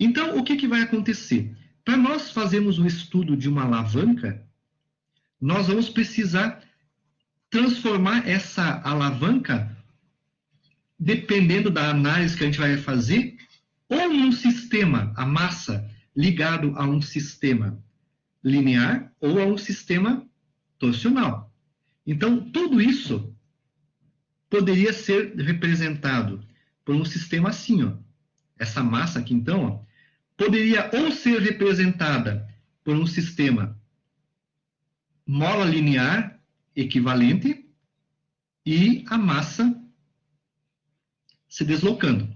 Então, o que vai acontecer? Para nós fazermos o estudo de uma alavanca, nós vamos precisar transformar essa alavanca, dependendo da análise que a gente vai fazer, ou num sistema, a massa, ligado a um sistema linear ou a um sistema torsional. Então, tudo isso poderia ser representado por um sistema assim, ó. Essa massa aqui, então, ó, poderia ou ser representada por um sistema mola linear equivalente e a massa se deslocando.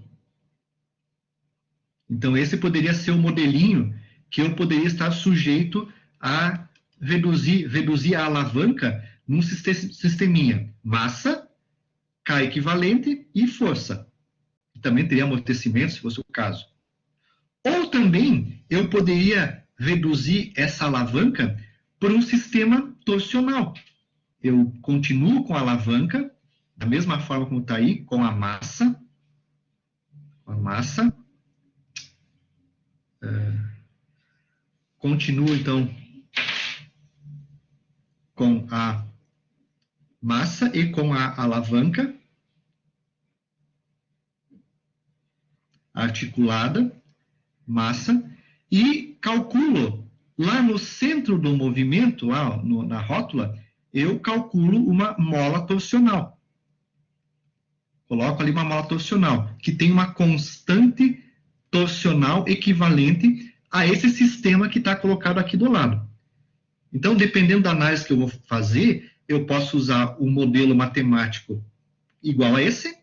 Então, esse poderia ser o modelinho que eu poderia estar sujeito a reduzir a alavanca num sisteminha massa, K equivalente e força. Também teria amortecimento, se fosse o caso. Ou também eu poderia reduzir essa alavanca por um sistema torsional. Eu continuo com a alavanca, da mesma forma como está aí, com a massa. Continuo, então, com a massa e com a alavanca articulada, massa, e calculo lá no centro do movimento, lá na rótula, eu calculo uma mola torsional. Coloco ali uma mola torsional, que tem uma constante torsional equivalente a esse sistema que está colocado aqui do lado. Então, dependendo da análise que eu vou fazer, eu posso usar um modelo matemático igual a esse,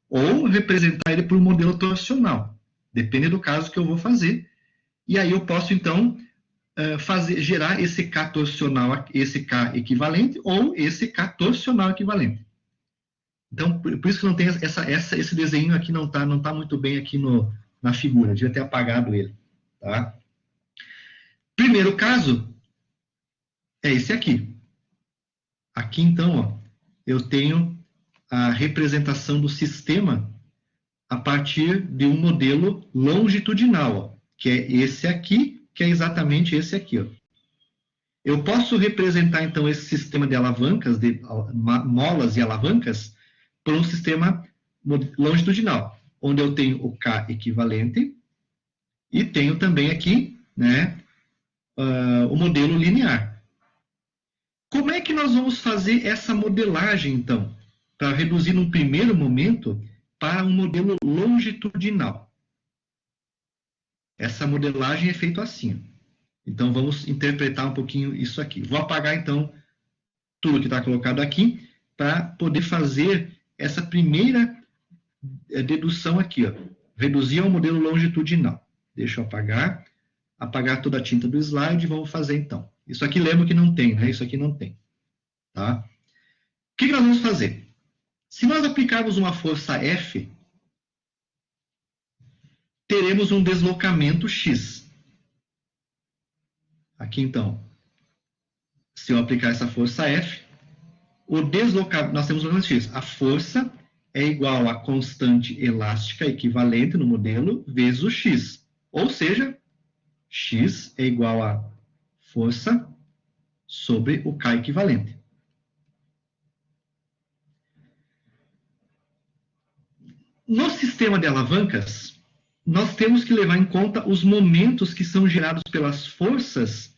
ou representar ele por um modelo torsional. Depende do caso que eu vou fazer. E aí eu posso, então, gerar esse K torsional, esse K equivalente, ou esse K torsional equivalente. Então, por isso que não tem esse desenho aqui, não tá muito bem aqui na figura. Eu devia ter apagado ele. Tá? Primeiro caso é esse aqui. Aqui, então, ó, eu tenho a representação do sistema a partir de um modelo longitudinal, ó, que é esse aqui, que é exatamente esse aqui. Ó. Eu posso representar, então, esse sistema de alavancas, de molas e alavancas, por um sistema longitudinal, onde eu tenho o K equivalente e tenho também aqui, né, o modelo linear. Como é que nós vamos fazer essa modelagem, então, para reduzir num primeiro momento para um modelo longitudinal? Essa modelagem é feita assim. Então, vamos interpretar um pouquinho isso aqui. Vou apagar, então, tudo que está colocado aqui para poder fazer essa primeira dedução aqui, ó. Reduzir ao modelo longitudinal. Deixa eu apagar toda a tinta do slide e vamos fazer, então. Isso aqui lembra que não tem, né? Isso aqui não tem. Tá? O que nós vamos fazer? Se nós aplicarmos uma força F, teremos um deslocamento X. Aqui, então, se eu aplicar essa força F, nós temos um deslocamento X. A força é igual à constante elástica equivalente no modelo vezes o X. Ou seja, X é igual a força sobre o K equivalente. No sistema de alavancas, nós temos que levar em conta os momentos que são gerados pelas forças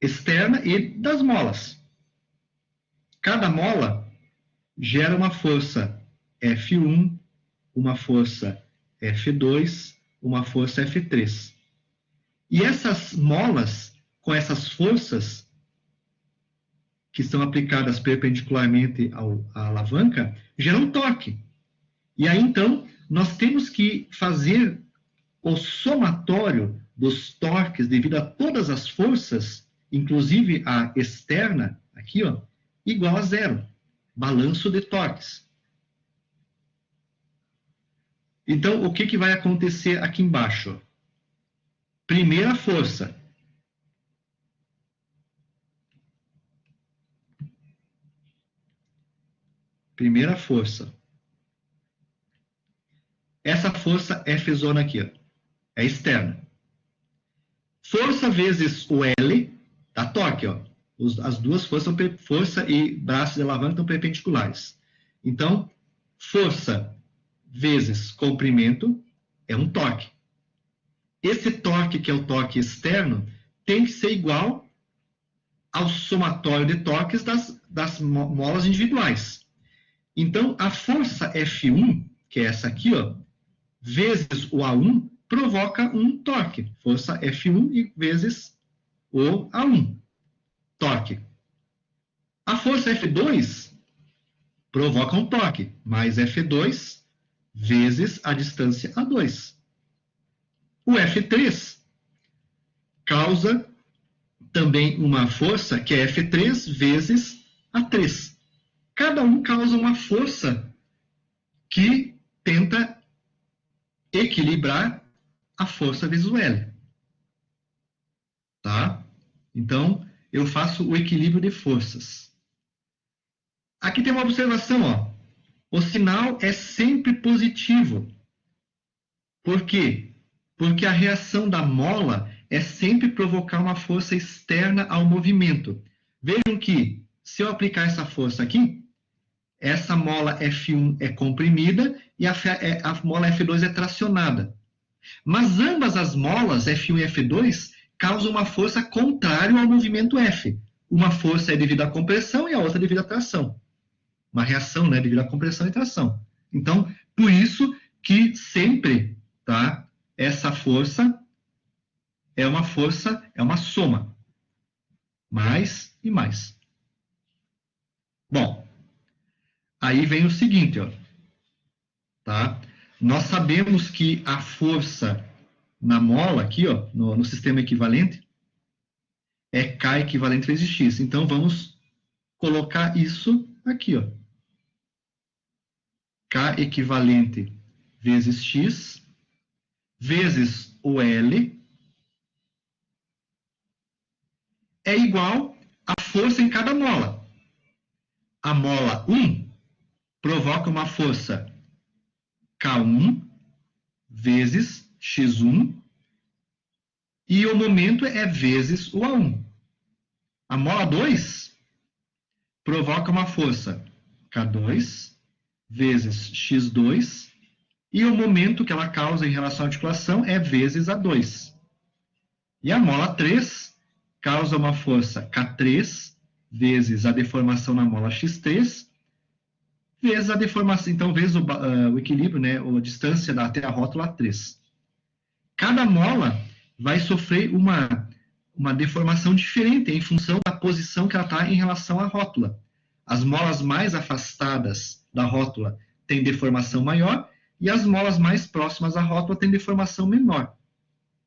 externas e das molas. Cada mola gera uma força F1, uma força F2, uma força F3. E essas molas, com essas forças que são aplicadas perpendicularmente à alavanca, geram torque. E aí, então, nós temos que fazer o somatório dos torques devido a todas as forças, inclusive a externa, aqui, ó, igual a zero. Balanço de torques. Então, o que vai acontecer aqui embaixo? Primeira força. Primeira força. Essa força F zona aqui, ó, é externa. Força vezes o L dá torque, ó. As duas forças, força e braço de alavanca estão perpendiculares. Então, força vezes comprimento é um torque. Esse torque, que é o torque externo, tem que ser igual ao somatório de torques das molas individuais. Então, a força F1, que é essa aqui, ó, vezes o A1, provoca um torque. Força F1 vezes o A1. Torque. A força F2 provoca um torque, mais F2 vezes a distância A2. O F3 causa também uma força que é F3 vezes A3. Cada um causa uma força que tenta equilibrar a força vezes o L. Tá? Então, eu faço o equilíbrio de forças. Aqui tem uma observação, ó. O sinal é sempre positivo. Por quê? Porque a reação da mola é sempre provocar uma força externa ao movimento. Vejam que, se eu aplicar essa força aqui, essa mola F1 é comprimida e a mola F2 é tracionada. Mas ambas as molas, F1 e F2, causam uma força contrária ao movimento F. Uma força é devido à compressão e a outra devido à tração. Uma reação, né, devido à compressão e tração. Então, por isso que sempre, tá, essa força é uma soma. Mais e mais. Bom, aí vem o seguinte, ó, tá? Nós sabemos que a força na mola, aqui, ó, no sistema equivalente, é K equivalente vezes X. Então, vamos colocar isso aqui, ó. K equivalente vezes X, vezes o L, é igual à força em cada mola. A mola 1 provoca uma força K1 vezes X1, e o momento é vezes o A1. A mola 2 provoca uma força K2 vezes X2, e o momento que ela causa em relação à articulação é vezes A2. E a mola 3 causa uma força K3 vezes a deformação na mola X3, vezes a deformação, então, vezes o equilíbrio, né, ou a distância até a rótula 3. Cada mola vai sofrer uma deformação diferente em função da posição que ela está em relação à rótula. As molas mais afastadas da rótula têm deformação maior e as molas mais próximas à rótula têm deformação menor.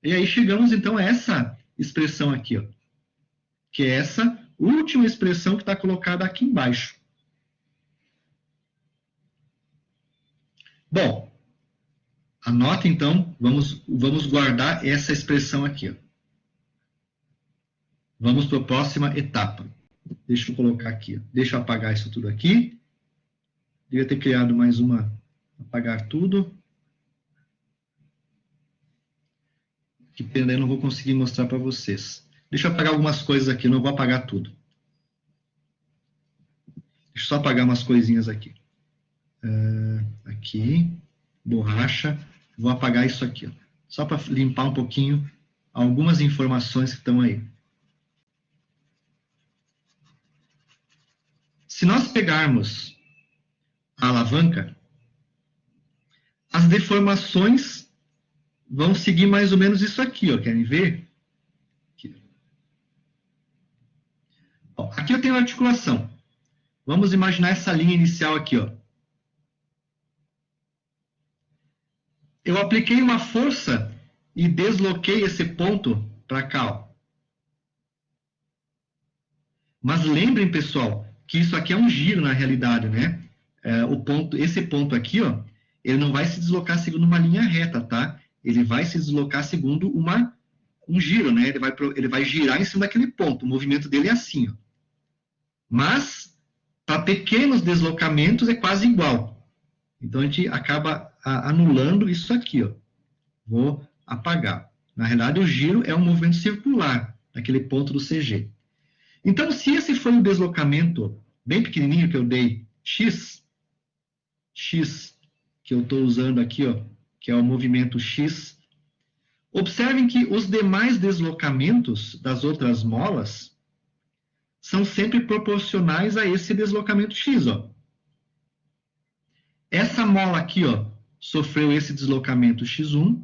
E aí chegamos, então, a essa expressão aqui, ó, que é essa última expressão que está colocada aqui embaixo. Bom, anota, então, vamos guardar essa expressão aqui, ó. Vamos para a próxima etapa. Deixa eu colocar aqui, ó. Deixa eu apagar isso tudo aqui. Devia ter criado mais uma, apagar tudo. Que pena, eu não vou conseguir mostrar para vocês. Deixa eu apagar algumas coisas aqui, não vou apagar tudo. Deixa eu só apagar umas coisinhas aqui. Aqui, borracha. Vou apagar isso aqui, ó, só para limpar um pouquinho algumas informações que estão aí. Se nós pegarmos a alavanca, as deformações vão seguir mais ou menos isso aqui, ó. Querem ver? Aqui, ó, aqui eu tenho a articulação. Vamos imaginar essa linha inicial aqui, ó. Eu apliquei uma força e desloquei esse ponto para cá, ó. Mas lembrem, pessoal, que isso aqui é um giro na realidade, né? Esse ponto aqui, ó, ele não vai se deslocar segundo uma linha reta, tá? Ele vai se deslocar segundo um giro, né? Ele vai girar em cima daquele ponto. O movimento dele é assim, ó. Mas, para pequenos deslocamentos, é quase igual. Então, a gente acaba anulando isso aqui, ó. Vou apagar. Na realidade, o giro é um movimento circular, naquele ponto do CG. Então, se esse foi um deslocamento bem pequenininho que eu dei, X, que eu estou usando aqui, ó, que é o movimento X, observem que os demais deslocamentos das outras molas são sempre proporcionais a esse deslocamento X, ó. Essa mola aqui, ó, sofreu esse deslocamento x1.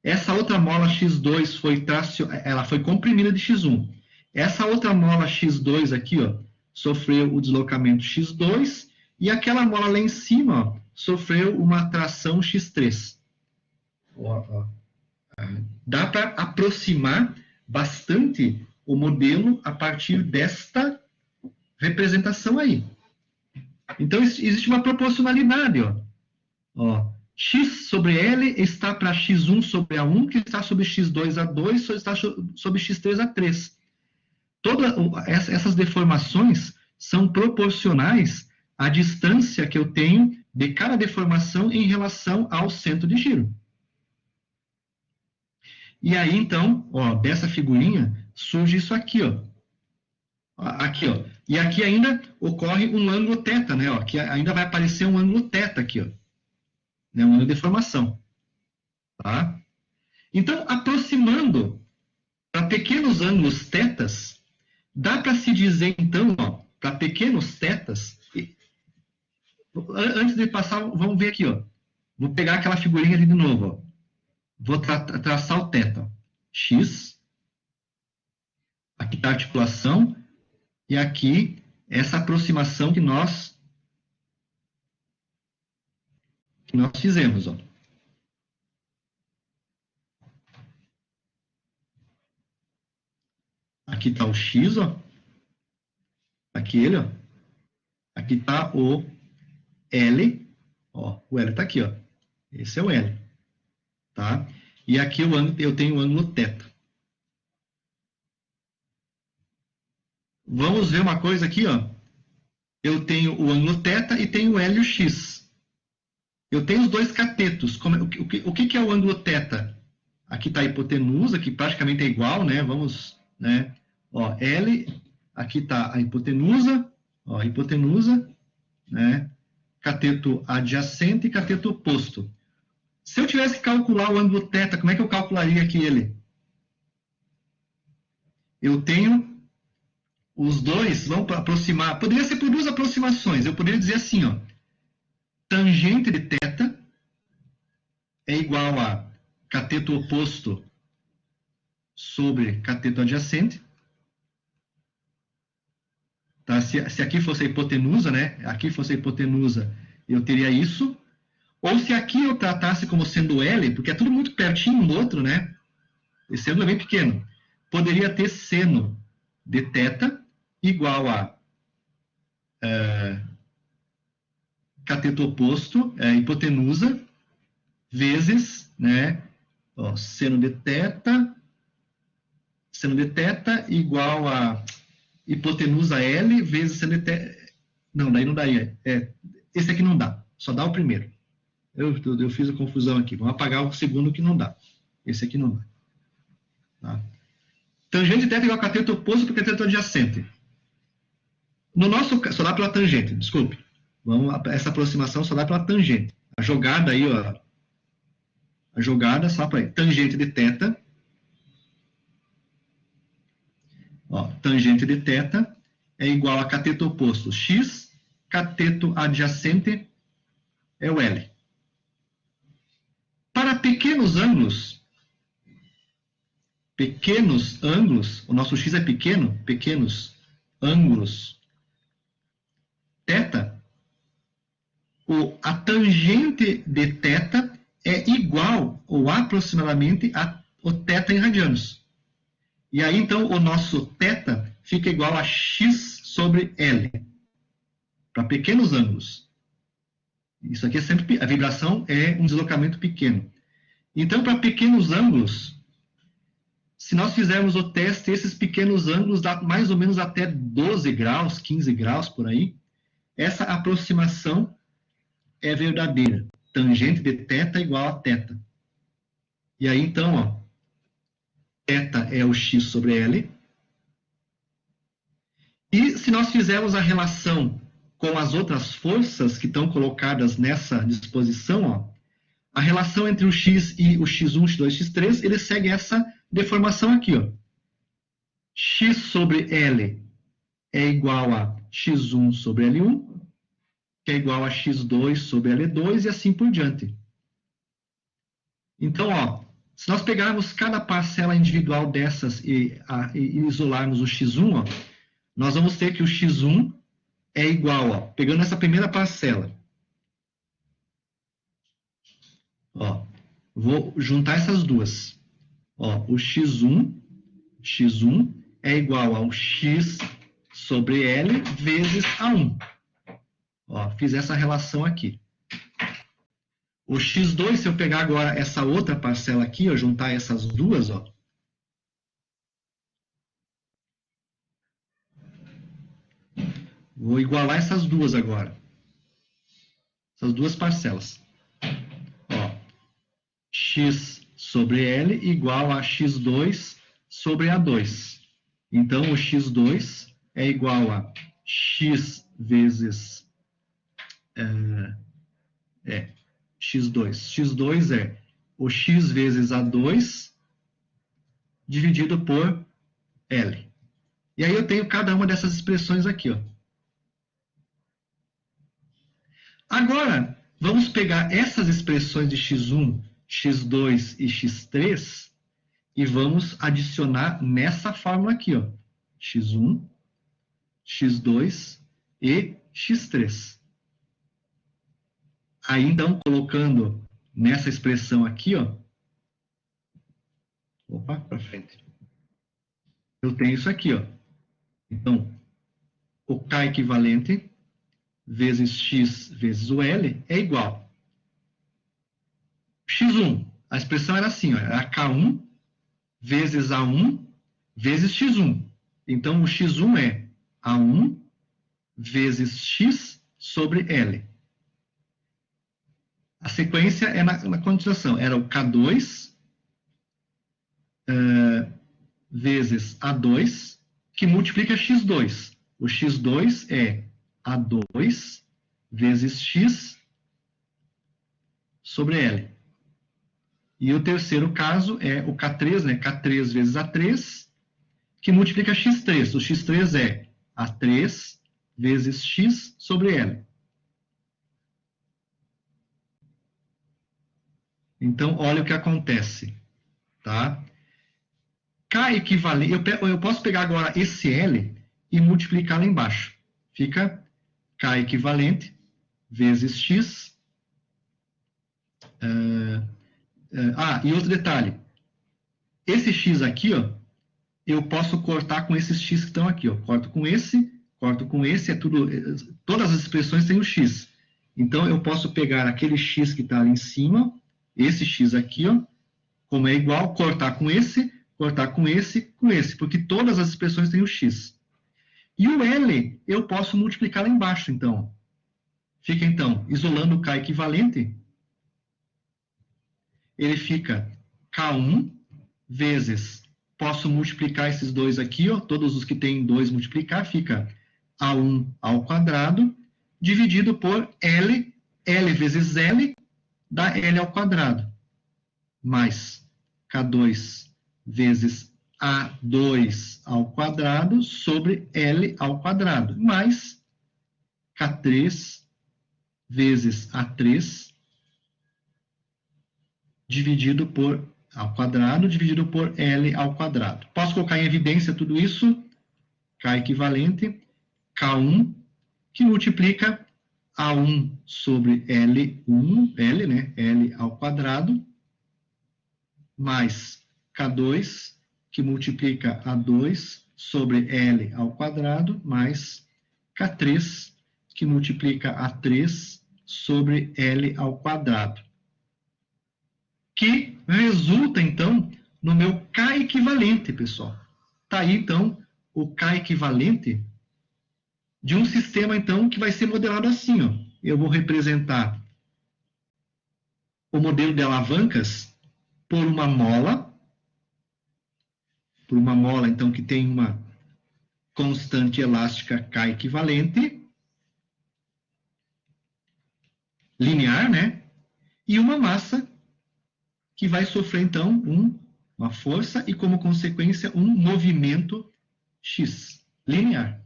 Essa outra mola x2 ela foi comprimida de x1. Essa outra mola x2 aqui, ó, sofreu o deslocamento x2. E aquela mola lá em cima, ó, sofreu uma tração x3. Ó. Dá para aproximar bastante o modelo a partir desta representação aí. Então, existe uma proporcionalidade, ó. X sobre L está para x1 sobre A1, que está sobre x2 A2, ou está sobre x3 A3. Todas essas deformações são proporcionais à distância que eu tenho de cada deformação em relação ao centro de giro. E aí, então, ó, dessa figurinha, surge isso aqui, ó. Aqui, ó. E aqui ainda ocorre um ângulo θ, né? Ó. Aqui ainda vai aparecer um ângulo θ aqui, ó. Né? Um ângulo de deformação. Tá? Então, aproximando para pequenos ângulos θs, dá para se dizer, então, ó, para pequenos θs, antes de passar, vamos ver aqui, ó. Vou pegar aquela figurinha ali de novo, ó. Vou traçar o θ. X. Aqui está a articulação. E aqui, essa aproximação que nós fizemos. Ó. Aqui está o X. Ó. Aqui ele. Ó. Aqui está o L. Ó. O L está aqui. Ó. Esse é o L. Tá? E aqui eu tenho o ângulo θ. Vamos ver uma coisa aqui, ó. Eu tenho o ângulo θ e tenho o L e o X. Eu tenho os dois catetos. O que é o ângulo θ? Aqui está a hipotenusa, que praticamente é igual, né? Vamos, né? Ó, L, aqui está a hipotenusa, ó, hipotenusa, né? Cateto adjacente e cateto oposto. Se eu tivesse que calcular o ângulo θ, como é que eu calcularia aqui ele? Eu tenho os dois, vão aproximar, poderia ser por duas aproximações. Eu poderia dizer assim, ó, tangente de θ é igual a cateto oposto sobre cateto adjacente. Tá? Se aqui fosse a hipotenusa, né? Aqui fosse a hipotenusa, eu teria isso. Ou se aqui eu tratasse como sendo L, porque é tudo muito pertinho um do outro, né? Esse ângulo é bem pequeno. Poderia ter seno de θ igual a cateto oposto, hipotenusa, vezes, né? Ó, seno de θ igual a hipotenusa L vezes seno de θ. Não, daí não daria. Esse aqui não dá, só dá o primeiro. Eu fiz a confusão aqui. Vamos apagar o segundo que não dá. Esse aqui não dá. Tá? Tangente de θ igual a cateto oposto para cateto adjacente. No nosso caso, só dá pela tangente, desculpe. Essa aproximação só dá pela tangente. A jogada aí, ó. A jogada só para tangente de θ. Ó, tangente de θ é igual a cateto oposto x, cateto adjacente é o L. Para pequenos ângulos, o nosso x é pequeno, pequenos ângulos, θ, a tangente de θ é igual, ou aproximadamente, ao θ em radianos. E aí, então, o nosso θ fica igual a x sobre L, para pequenos ângulos. Isso aqui é sempre, a vibração é um deslocamento pequeno. Então, para pequenos ângulos, se nós fizermos o teste, esses pequenos ângulos dá mais ou menos até 12 graus, 15 graus por aí. Essa aproximação é verdadeira. Tangente de θ igual a θ. E aí, então, ó, θ é o x sobre L. E se nós fizermos a relação com as outras forças que estão colocadas nessa disposição, ó, a relação entre o x e o x1, x2, x3, ele segue essa deformação aqui. Ó. X sobre L é igual a x1 sobre L1. que é igual a x2 sobre L2 e assim por diante. Então, ó, se nós pegarmos cada parcela individual dessas e isolarmos o x1, ó, nós vamos ter que o x1 é igual, ó, pegando essa primeira parcela. Ó, vou juntar essas duas. Ó, o x1 é igual ao x sobre L vezes A1. Ó, fiz essa relação aqui. O x2, se eu pegar agora essa outra parcela aqui, ó, juntar essas duas, ó, vou igualar essas duas agora. Essas duas parcelas. Ó, x sobre L igual a x2 sobre A2. Então, o x2 é igual a x vezes... x2. x2 é o x vezes A2 dividido por L. E aí eu tenho cada uma dessas expressões aqui, ó. Agora, vamos pegar essas expressões de x1, x2 e x3 e vamos adicionar nessa fórmula aqui, ó. x1, x2 e x3. Aí, então, colocando nessa expressão aqui, ó. Opa, para frente. Eu tenho isso aqui, ó. Então, o K equivalente vezes x vezes o L é igual. x1, a expressão era assim, ó, era K1 vezes A1 vezes x1. Então, o x1 é A1 vezes x sobre L. A sequência é na continuação. Era o K2 vezes A2, que multiplica x2. O x2 é A2 vezes x sobre L. E o terceiro caso é o K3, né? K3 vezes A3, que multiplica x3. O x3 é A3 vezes x sobre L. Então, olha o que acontece, tá? K equivalente, eu posso pegar agora esse L e multiplicar lá embaixo. Fica K equivalente vezes x. E outro detalhe. Esse x aqui, ó, eu posso cortar com esses x que estão aqui, ó. Corto com esse, é tudo. Todas as expressões têm o x. Então, eu posso pegar aquele x que está ali em cima, esse x aqui, ó, como é igual, cortar com esse, porque todas as expressões têm o x. E o L eu posso multiplicar lá embaixo, então. Fica, então, isolando o K equivalente, ele fica K1 vezes, posso multiplicar esses dois aqui, ó, todos os que têm 2 multiplicar, fica A1 ao quadrado, dividido por L vezes L, dá L ao quadrado, mais K2 vezes A2 ao quadrado sobre L ao quadrado, mais K3 vezes A3 dividido por ao quadrado, dividido por L ao quadrado. Posso colocar em evidência tudo isso? K equivalente, K1, que multiplica A1 sobre L1, L, né? L ao quadrado, mais K2, que multiplica A2 sobre L ao quadrado, mais K3, que multiplica A3 sobre L ao quadrado. Que resulta, então, no meu K equivalente, pessoal. Está aí, então, o K equivalente de um sistema, então, que vai ser modelado assim, ó. Eu vou representar o modelo de alavancas por uma mola, então, que tem uma constante elástica K equivalente, linear, né? E uma massa que vai sofrer, então, uma força e, como consequência, um movimento X, linear.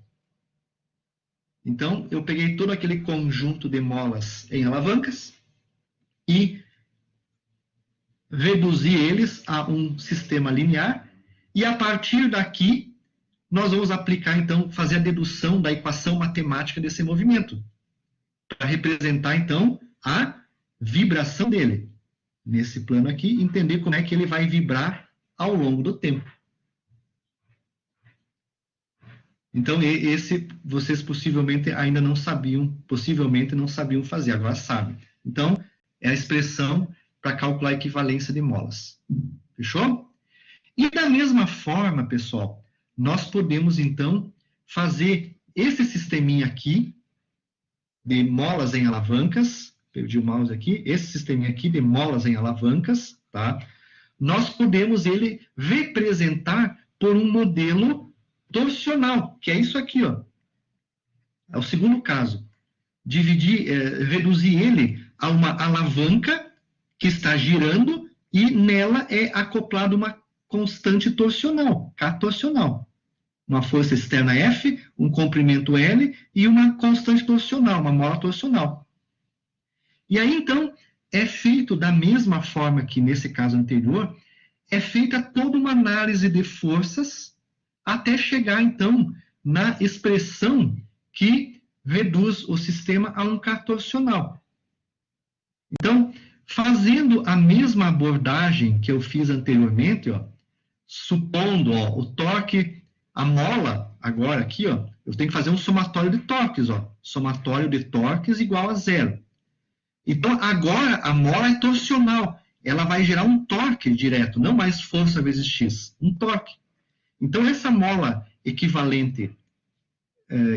Então, eu peguei todo aquele conjunto de molas em alavancas e reduzi eles a um sistema linear, e a partir daqui, nós vamos aplicar, então, fazer a dedução da equação matemática desse movimento, para representar, então, a vibração dele. Nesse plano aqui, entender como é que ele vai vibrar ao longo do tempo. Então, esse vocês possivelmente ainda não sabiam, fazer, agora sabem. Então, é a expressão para calcular a equivalência de molas. Fechou? E da mesma forma, pessoal, nós podemos, então, fazer esse sisteminha aqui de molas em alavancas, perdi o mouse aqui, esse sisteminha aqui de molas em alavancas, tá? Nós podemos ele representar por um modelo torsional, que é isso aqui, ó. É o segundo caso. Reduzir ele a uma alavanca que está girando e nela é acoplado uma constante torsional, K torsional. Uma força externa F, um comprimento L e uma constante torsional, uma mola torsional. E aí, então, é feito da mesma forma que nesse caso anterior, é feita toda uma análise de forças até chegar, então, na expressão que reduz o sistema a um K torsional. Então, fazendo a mesma abordagem que eu fiz anteriormente, ó, supondo ó, o torque, a mola, agora aqui, ó, eu tenho que fazer um somatório de torques, ó, somatório de torques igual a zero. Então, agora a mola é torsional, ela vai gerar um torque direto, não mais força vezes x, um torque. Então, essa mola equivalente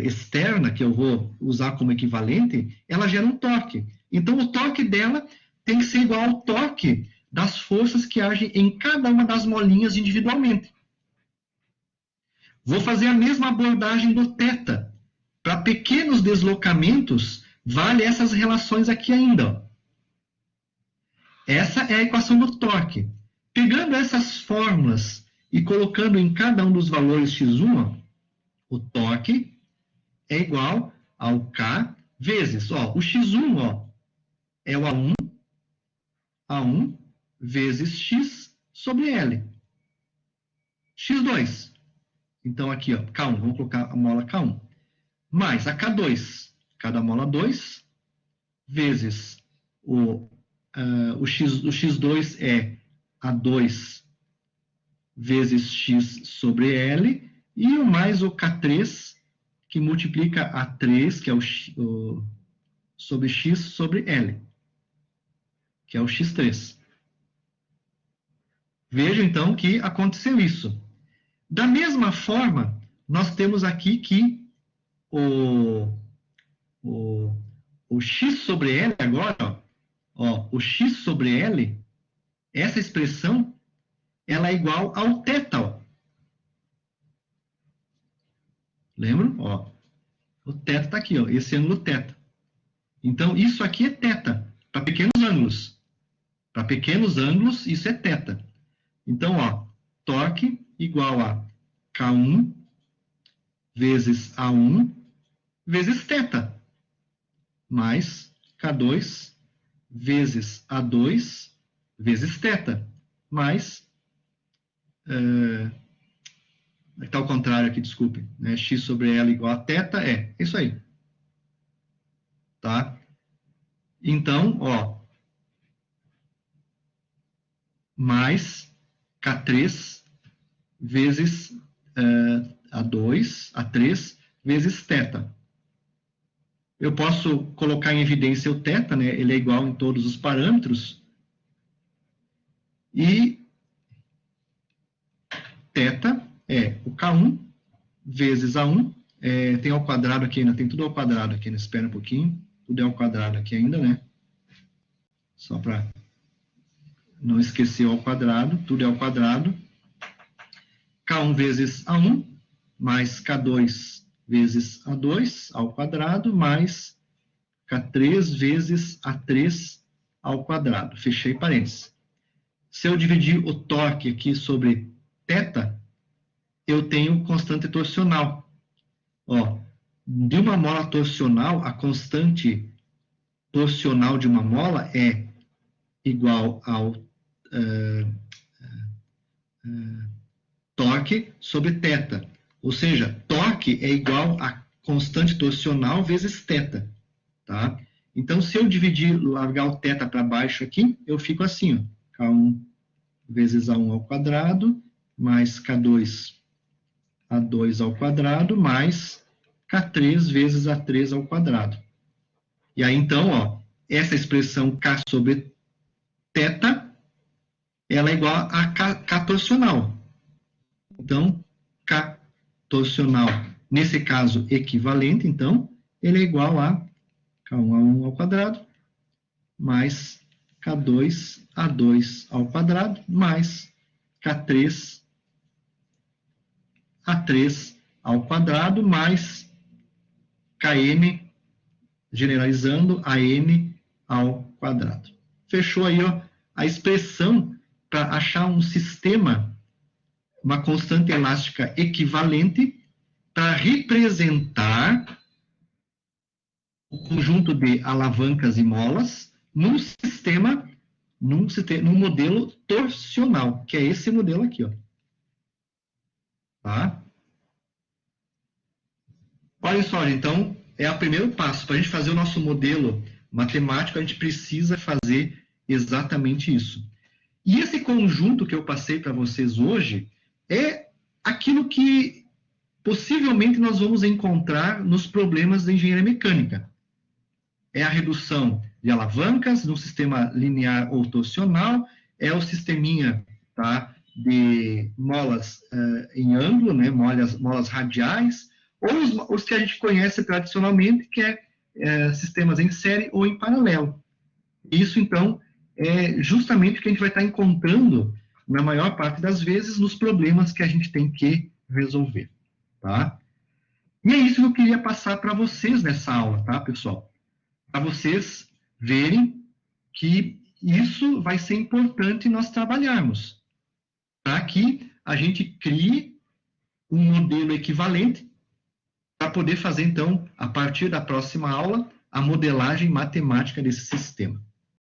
externa, que eu vou usar como equivalente, ela gera um torque. Então, o torque dela tem que ser igual ao torque das forças que agem em cada uma das molinhas individualmente. Vou fazer a mesma abordagem do θ. Para pequenos deslocamentos, vale essas relações aqui ainda. Ó. Essa é a equação do torque. Pegando essas fórmulas e colocando em cada um dos valores x1, ó, o torque é igual ao K vezes, ó, o x1 ó, é o A1 vezes x sobre L. x2, então aqui, ó, K1, vamos colocar a mola K1, mais a K2, cada mola 2, vezes o x2 é A2 vezes x sobre L, e o mais o K3, que multiplica A3, que é o sobre x sobre L, que é o x3. Veja, então, que aconteceu isso. Da mesma forma, nós temos aqui que o x sobre L agora, ó, o x sobre L, essa expressão, ela é igual ao θ, ó. Lembram? Ó, o θ está aqui, ó, esse ângulo θ. Então, isso aqui é θ, para pequenos ângulos. Para pequenos ângulos, isso é θ. Então, ó, torque igual a K1 vezes A1 vezes θ, mais K2 vezes A2 vezes θ, mais... está ao contrário aqui, desculpe. Né? X sobre L igual a θ, é isso aí. Tá? Então, ó, mais K3 vezes A3 vezes θ. Eu posso colocar em evidência o θ, né? Ele é igual em todos os parâmetros. E θ é o K1 vezes A1. Tem ao quadrado aqui ainda, tem tudo ao quadrado aqui, né? Espera um pouquinho. Tudo é ao quadrado aqui ainda, né? Só para não esquecer ao quadrado, tudo é ao quadrado. K1 vezes A1, mais K2 vezes A2 ao quadrado, mais K3 vezes A3 ao quadrado. Fechei parênteses. Se eu dividir o torque aqui sobre θ, eu tenho constante torsional. Ó, de uma mola torsional, a constante torsional de uma mola é igual ao torque sobre θ. Ou seja, torque é igual a constante torsional vezes θ. Tá? Então, se eu dividir, largar o θ para baixo aqui, eu fico assim, ó, K1 vezes A1 ao quadrado, mais K2 A2 ao quadrado, mais K3 vezes A3 ao quadrado. E aí, então, ó, essa expressão K sobre θ, ela é igual a K torsional. Então, K torsional, nesse caso, equivalente, então, ele é igual a K1 A1 ao quadrado, mais K2 A2 ao quadrado, mais K3 A3 ao quadrado, mais Km, generalizando, AM ao quadrado. Fechou aí, ó, a expressão para achar um sistema, uma constante elástica equivalente, para representar o conjunto de alavancas e molas num modelo torsional, que é esse modelo aqui, ó. Tá? Olha só, então, é o primeiro passo. Para a gente fazer o nosso modelo matemático, a gente precisa fazer exatamente isso. E esse conjunto que eu passei para vocês hoje é aquilo que possivelmente nós vamos encontrar nos problemas da engenharia mecânica. É a redução de alavancas no sistema linear ou torsional, é o sisteminha, tá, de molas em ângulo, né, molas radiais, ou os que a gente conhece tradicionalmente, que é sistemas em série ou em paralelo. Isso, então, é justamente o que a gente vai estar encontrando, na maior parte das vezes, nos problemas que a gente tem que resolver. Tá? E é isso que eu queria passar para vocês nessa aula, tá, pessoal? Para vocês verem que isso vai ser importante nós trabalharmos, para que a gente crie um modelo equivalente para poder fazer, então, a partir da próxima aula, a modelagem matemática desse sistema.